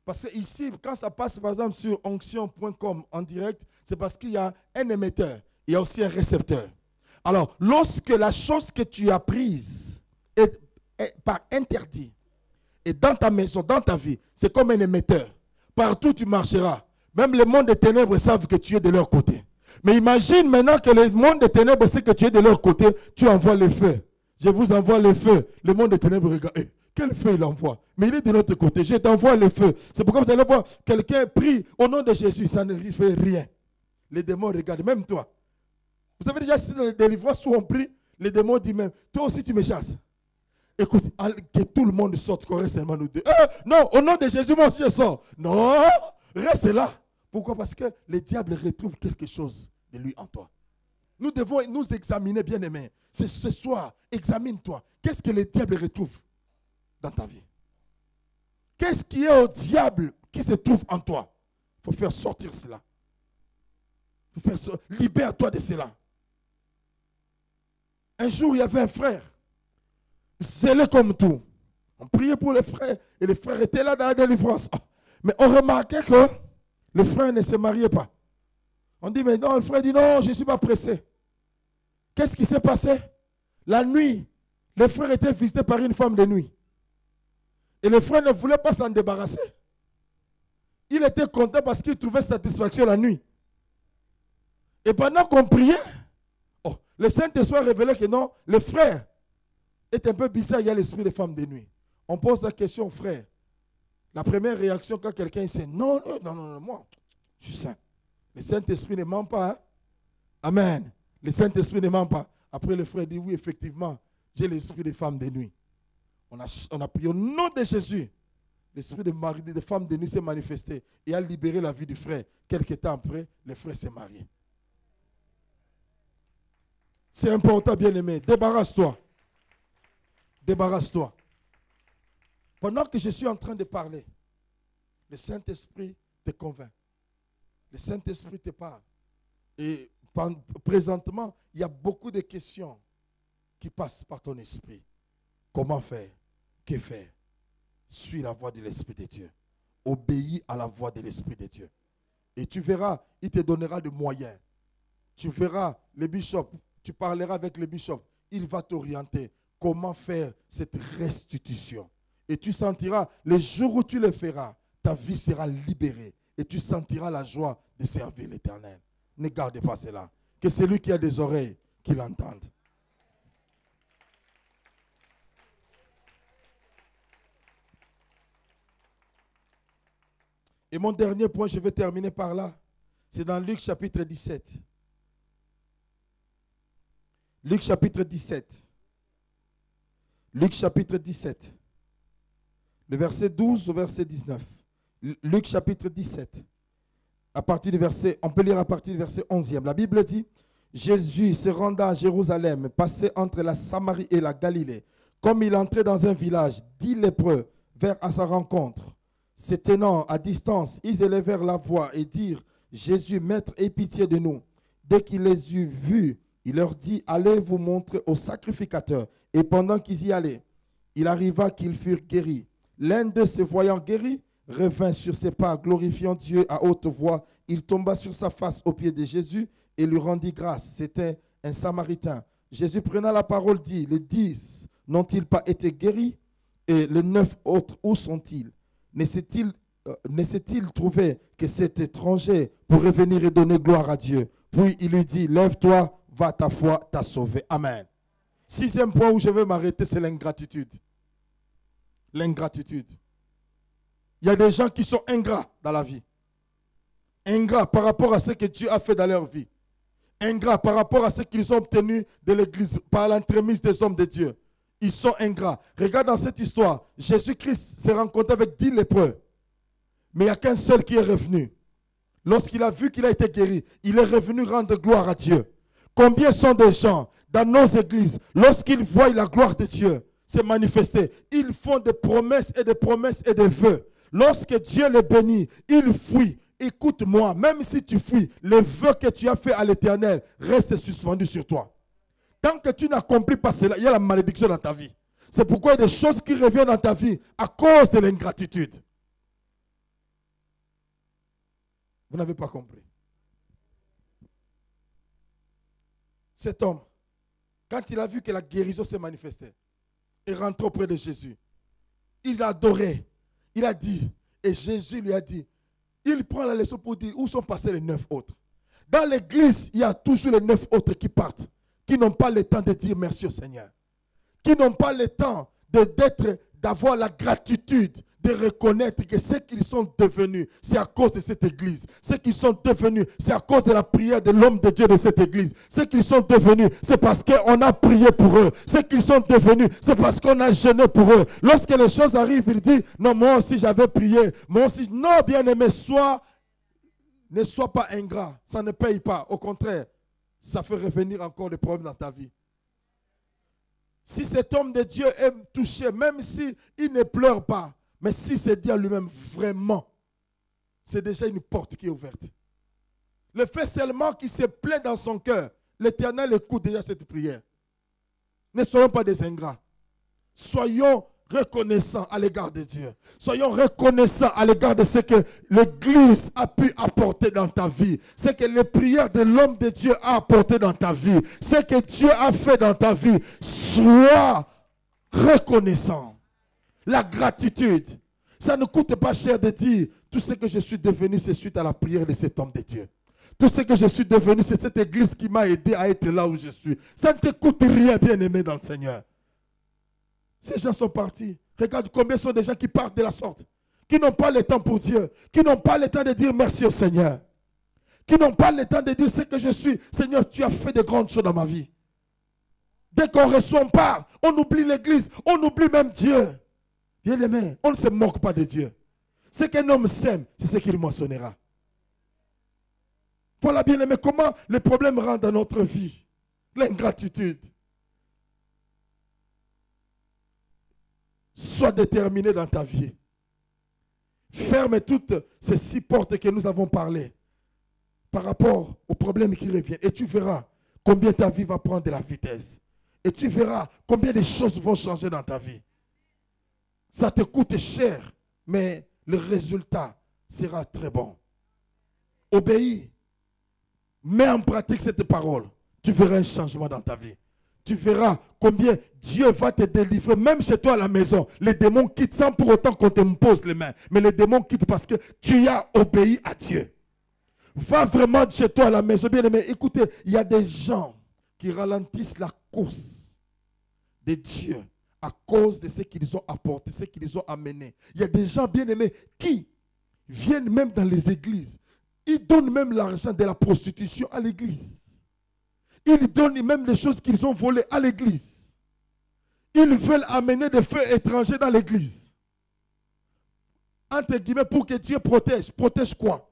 Parce que ici, quand ça passe par exemple sur onction.com en direct, c'est parce qu'il y a un émetteur. Il y a aussi un récepteur. Alors, lorsque la chose que tu as prise est par interdit, et dans ta maison, dans ta vie, c'est comme un émetteur. Partout tu marcheras. Même le monde des ténèbres savent que tu es de leur côté. Mais imagine maintenant que le monde des ténèbres sait que tu es de leur côté, tu envoies le feu. Je vous envoie le feu. Le monde des ténèbres regarde. Quel feu il envoie? Mais il est de notre côté. Je t'envoie le feu. C'est pourquoi vous allez voir quelqu'un prie au nom de Jésus. Ça ne fait rien. Les démons regardent. Même toi. Vous avez déjà assisté dans les délivrances où on prie. Les démons disent même, toi aussi tu me chasses. Écoute, que tout le monde sorte, qu'on reste seulement nous deux. Non, au nom de Jésus, moi aussi je sors. Non, reste là. Pourquoi? Parce que le diable retrouve quelque chose de lui en toi. Nous devons nous examiner, bien aimés. Ce soir, examine-toi. Qu'est-ce que le diable retrouve dans ta vie? Qu'est-ce qui est au diable qui se trouve en toi? Il faut faire sortir cela. Libère-toi de cela. Un jour, il y avait un frère. Zélé comme tout. On priait pour les frères. Et les frères étaient là dans la délivrance. Oh. Mais on remarquait que le frère ne se mariait pas. On dit, mais non, le frère dit, non, je ne suis pas pressé. Qu'est-ce qui s'est passé? La nuit, le frère était visité par une femme de nuit. Et le frère ne voulait pas s'en débarrasser. Il était content parce qu'il trouvait satisfaction la nuit. Et pendant qu'on priait, oh, le Saint-Esprit a révélé que non, le frère est un peu bizarre, il y a l'esprit des femmes de nuit. On pose la question, frère. La première réaction quand quelqu'un sait, non, moi, je suis saint. Le Saint-Esprit ne ment pas. Hein? Amen. Le Saint-Esprit ne ment pas. Après, le frère dit, oui, effectivement, j'ai l'esprit des femmes de nuit. On a prié au nom de Jésus. L'esprit des femmes de nuit s'est manifesté et a libéré la vie du frère. Quelque temps après, le frère s'est marié. C'est important, bien-aimé. Débarrasse-toi. Débarrasse-toi. Pendant que je suis en train de parler, le Saint-Esprit te convainc. Le Saint-Esprit te parle. Et présentement, il y a beaucoup de questions qui passent par ton esprit. Comment faire? Que faire? Suis la voix de l'Esprit de Dieu. Obéis à la voix de l'Esprit de Dieu. Et tu verras, il te donnera des moyens. Tu verras le bishop, tu parleras avec le bishop. Il va t'orienter. Comment faire cette restitution? Et tu sentiras, le jour où tu le feras, ta vie sera libérée. Et tu sentiras la joie de servir l'Éternel. Ne gardez pas cela. Que celui qui a des oreilles, qu'il entende. Et mon dernier point, je vais terminer par là. C'est dans Luc chapitre 17. Luc chapitre 17. Luc chapitre 17. Le verset 12 au verset 19. Luc chapitre 17. À partir du verset, on peut lire à partir du verset 11e. La Bible dit, Jésus se rendant à Jérusalem, passait entre la Samarie et la Galilée. Comme il entrait dans un village, 10 lépreux vinrent à sa rencontre. Se tenant à distance, ils élevèrent la voix et dirent, Jésus, Maître, aie pitié de nous. Dès qu'il les eut vus, il leur dit, allez vous montrer au sacrificateur. Et pendant qu'ils y allaient, il arriva qu'ils furent guéris. L'un d'eux, se voyant guéri, revint sur ses pas, glorifiant Dieu à haute voix. Il tomba sur sa face aux pieds de Jésus et lui rendit grâce. C'était un Samaritain. Jésus prenant la parole dit, les 10 n'ont-ils pas été guéris? Et les 9 autres, où sont-ils? Ne s'est-il trouvé que cet étranger pourrait venir et donner gloire à Dieu? Puis il lui dit, lève-toi, va, ta foi t'a sauvé. Amen. 6e point où je vais m'arrêter, c'est l'ingratitude. L'ingratitude. Il y a des gens qui sont ingrats dans la vie. Ingrats par rapport à ce que Dieu a fait dans leur vie. Ingrats par rapport à ce qu'ils ont obtenu de l'Église par l'entremise des hommes de Dieu. Ils sont ingrats. Regarde dans cette histoire, Jésus-Christ s'est rencontré avec 10 lépreux. Mais il n'y a qu'un seul qui est revenu. Lorsqu'il a vu qu'il a été guéri, il est revenu rendre gloire à Dieu. Combien sont des gens dans nos églises, lorsqu'ils voient la gloire de Dieu se manifester, ils font des promesses et des promesses et des vœux. Lorsque Dieu les bénit, ils fuient. Écoute-moi, même si tu fuis, les vœux que tu as fait à l'Éternel restent suspendus sur toi. Tant que tu n'accomplis pas cela, il y a la malédiction dans ta vie. C'est pourquoi il y a des choses qui reviennent dans ta vie à cause de l'ingratitude. Vous n'avez pas compris. Cet homme, quand il a vu que la guérison s'est manifestée, est rentré auprès de Jésus. Il l'a adoré. Il a dit, et Jésus lui a dit, il prend la leçon pour dire où sont passés les 9 autres. Dans l'église, il y a toujours les 9 autres qui partent, qui n'ont pas le temps de dire merci au Seigneur, qui n'ont pas le temps d'avoir la gratitude, de reconnaître que ce qu'ils sont devenus, c'est à cause de cette église. Ce qu'ils sont devenus, c'est à cause de la prière de l'homme de Dieu de cette église. Ce qu'ils sont devenus, c'est parce qu'on a prié pour eux. Ce qu'ils sont devenus, c'est parce qu'on a jeûné pour eux. Lorsque les choses arrivent, il dit, non, moi aussi j'avais prié. Moi aussi, non, bien-aimé, ne sois pas ingrat. Ça ne paye pas. Au contraire, ça fait revenir encore des problèmes dans ta vie. Si cet homme de Dieu est touché, même s'il ne pleure pas, mais si c'est dit à lui-même vraiment, c'est déjà une porte qui est ouverte. Le fait seulement qu'il se plaint dans son cœur, l'Éternel écoute déjà cette prière. Ne soyons pas des ingrats. Soyons reconnaissants à l'égard de Dieu. Soyons reconnaissants à l'égard de ce que l'Église a pu apporter dans ta vie. Ce que les prières de l'homme de Dieu a apporté dans ta vie. Ce que Dieu a fait dans ta vie. Sois reconnaissant. La gratitude. Ça ne coûte pas cher de dire tout ce que je suis devenu, c'est suite à la prière de cet homme de Dieu. Tout ce que je suis devenu, c'est cette église qui m'a aidé à être là où je suis. Ça ne te coûte rien, bien-aimé dans le Seigneur. Ces gens sont partis. Regarde combien sont des gens qui partent de la sorte. Qui n'ont pas le temps pour Dieu. Qui n'ont pas le temps de dire merci au Seigneur. Qui n'ont pas le temps de dire ce que je suis. Seigneur, tu as fait de grandes choses dans ma vie. Dès qu'on reçoit, on part. On oublie l'église. On oublie même Dieu. Bien-aimé, on ne se moque pas de Dieu. Ce qu'un homme sème, c'est ce qu'il moissonnera. Voilà, bien-aimé, comment les problèmes rentrent dans notre vie. L'ingratitude. Sois déterminé dans ta vie. Ferme toutes ces 6 portes que nous avons parlé par rapport aux problèmes qui reviennent. Et tu verras combien ta vie va prendre de la vitesse. Et tu verras combien de choses vont changer dans ta vie. Ça te coûte cher, mais le résultat sera très bon. Obéis. Mets en pratique cette parole. Tu verras un changement dans ta vie. Tu verras combien Dieu va te délivrer. Même chez toi à la maison, les démons quittent sans pour autant qu'on te pose les mains. Mais les démons quittent parce que tu as obéi à Dieu. Va vraiment chez toi à la maison. Bien aimé, écoutez, il y a des gens qui ralentissent la course de Dieu à cause de ce qu'ils ont apporté, ce qu'ils ont amené. Il y a des gens, bien aimés, qui viennent même dans les églises. Ils donnent même l'argent de la prostitution à l'église. Ils donnent même les choses qu'ils ont volées à l'église. Ils veulent amener des feux étrangers dans l'église. Entre guillemets, pour que Dieu protège. Protège quoi?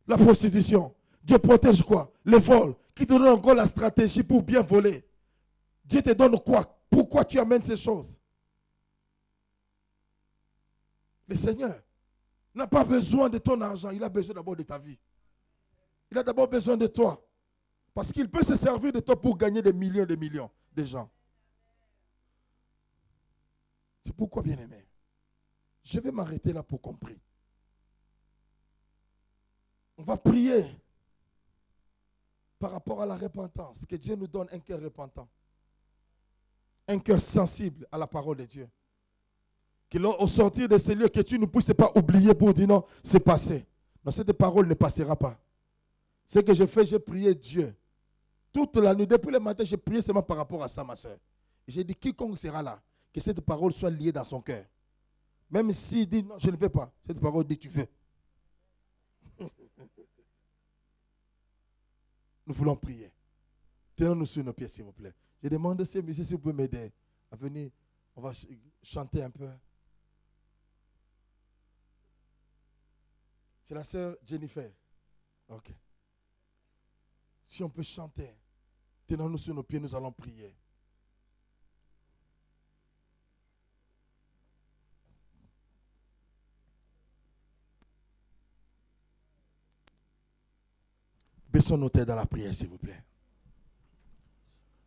La prostitution. Dieu protège quoi? Le vol. Qui te donne encore la stratégie pour bien voler. Dieu te donne quoi? Pourquoi tu amènes ces choses? Le Seigneur n'a pas besoin de ton argent. Il a besoin d'abord de ta vie. Il a d'abord besoin de toi. Parce qu'il peut se servir de toi pour gagner des millions de gens. C'est pourquoi, bien-aimé, je vais m'arrêter là pour comprendre. On va prier par rapport à la repentance. Que Dieu nous donne un cœur repentant. Un cœur sensible à la parole de Dieu. Au sortir de ces lieux, que tu ne puisses pas oublier pour dire non, c'est passé. Non, cette parole ne passera pas. Ce que je fais, j'ai prié Dieu. Toute la nuit, depuis le matin, j'ai prié seulement par rapport à ça, ma soeur. J'ai dit, quiconque sera là, que cette parole soit liée dans son cœur. Même s'il dit, non, je ne veux pas. Cette parole dit, tu veux. Nous voulons prier. Tenons-nous sur nos pieds, s'il vous plaît. Je demande à ces musiciens si vous pouvez m'aider à venir. On va chanter un peu. C'est la sœur Jennifer. Ok. Si on peut chanter, tenons-nous sur nos pieds, nous allons prier. Baissons nos têtes dans la prière, s'il vous plaît.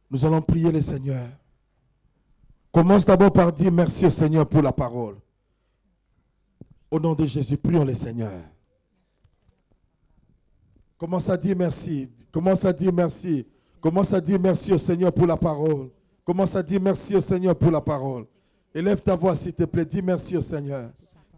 Nous allons prier le Seigneur. Commence d'abord par dire merci au Seigneur pour la parole. Au nom de Jésus, prions le Seigneur. Commence à dire merci. Commence à dire merci. Commence à dire merci au Seigneur pour la parole. Commence à dire merci au Seigneur pour la parole. Élève ta voix, s'il te plaît. Dis merci au Seigneur.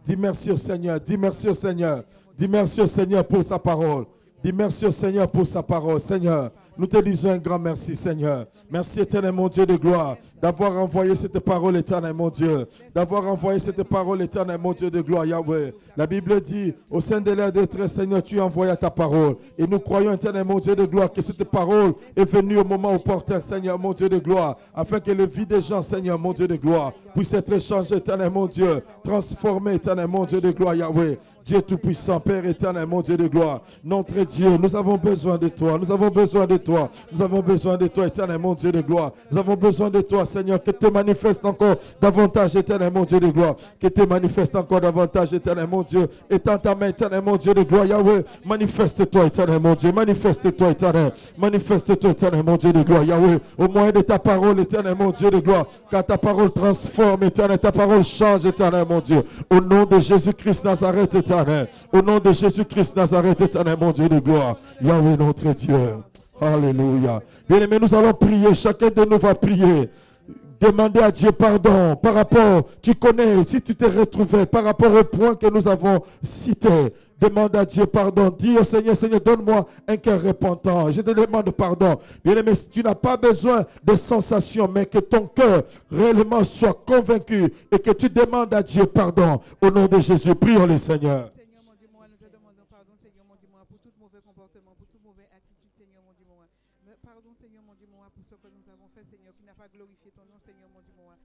Dis merci au Seigneur. Dis merci au Seigneur. Dis merci au Seigneur pour sa parole. Dis merci au Seigneur pour sa parole. Seigneur, nous te disons un grand merci, Seigneur. Merci, éternel mon Dieu de gloire, d'avoir envoyé cette parole, éternel mon Dieu. D'avoir envoyé cette parole, éternel mon Dieu de gloire, Yahweh. La Bible dit, au sein de l'air détresse, Seigneur, tu as envoyé ta parole. Et nous croyons, éternel mon Dieu de gloire, que cette parole est venue au moment opportun, Seigneur mon Dieu de gloire, afin que le vie des gens, Seigneur mon Dieu de gloire, puisse être changé, éternel mon Dieu, transformé, éternel mon Dieu de gloire, Yahweh. Dieu Tout-Puissant, Père éternel, mon Dieu de gloire, notre Dieu, nous avons besoin de toi, nous avons besoin de toi. Nous avons besoin de toi, éternel mon Dieu de gloire. Nous avons besoin de toi, Seigneur, que te manifeste encore davantage, éternel mon Dieu de gloire. Que te manifeste encore davantage, éternel mon Dieu. Étends ta main, éternel mon Dieu de gloire. Yahweh, manifeste-toi, éternel mon Dieu. Manifeste-toi, éternel. Manifeste-toi, éternel mon Dieu de gloire. Yahweh, au moyen de ta parole, éternel mon Dieu de gloire. Car ta parole transforme, éternel. Ta parole change, éternel mon Dieu. Au nom de Jésus-Christ Nazareth, éternel. Au nom de Jésus-Christ Nazareth, éternel mon Dieu de gloire. Yahweh, notre Dieu. Alléluia. Bien-aimés, nous allons prier. Chacun de nous va prier. Demander à Dieu pardon par rapport, tu connais, si tu t'es retrouvé par rapport au point que nous avons cité. Demande à Dieu pardon. Dis au Seigneur, Seigneur, donne-moi un cœur repentant. Je te demande pardon. Bien-aimé, tu n'as pas besoin de sensations, mais que ton cœur réellement soit convaincu et que tu demandes à Dieu pardon. Au nom de Jésus, prions le Seigneur. Seigneur, mon Dieu, moi, nous te demandons pardon, Seigneur, mon Dieu, moi, pour tout mauvais comportement, pour toute mauvaise attitude, Seigneur, mon Dieu, moi. Pardon, Seigneur, mon Dieu, moi, pour ce que nous avons fait, Seigneur, qui n'a pas glorifié ton nom, Seigneur, mon Dieu, moi.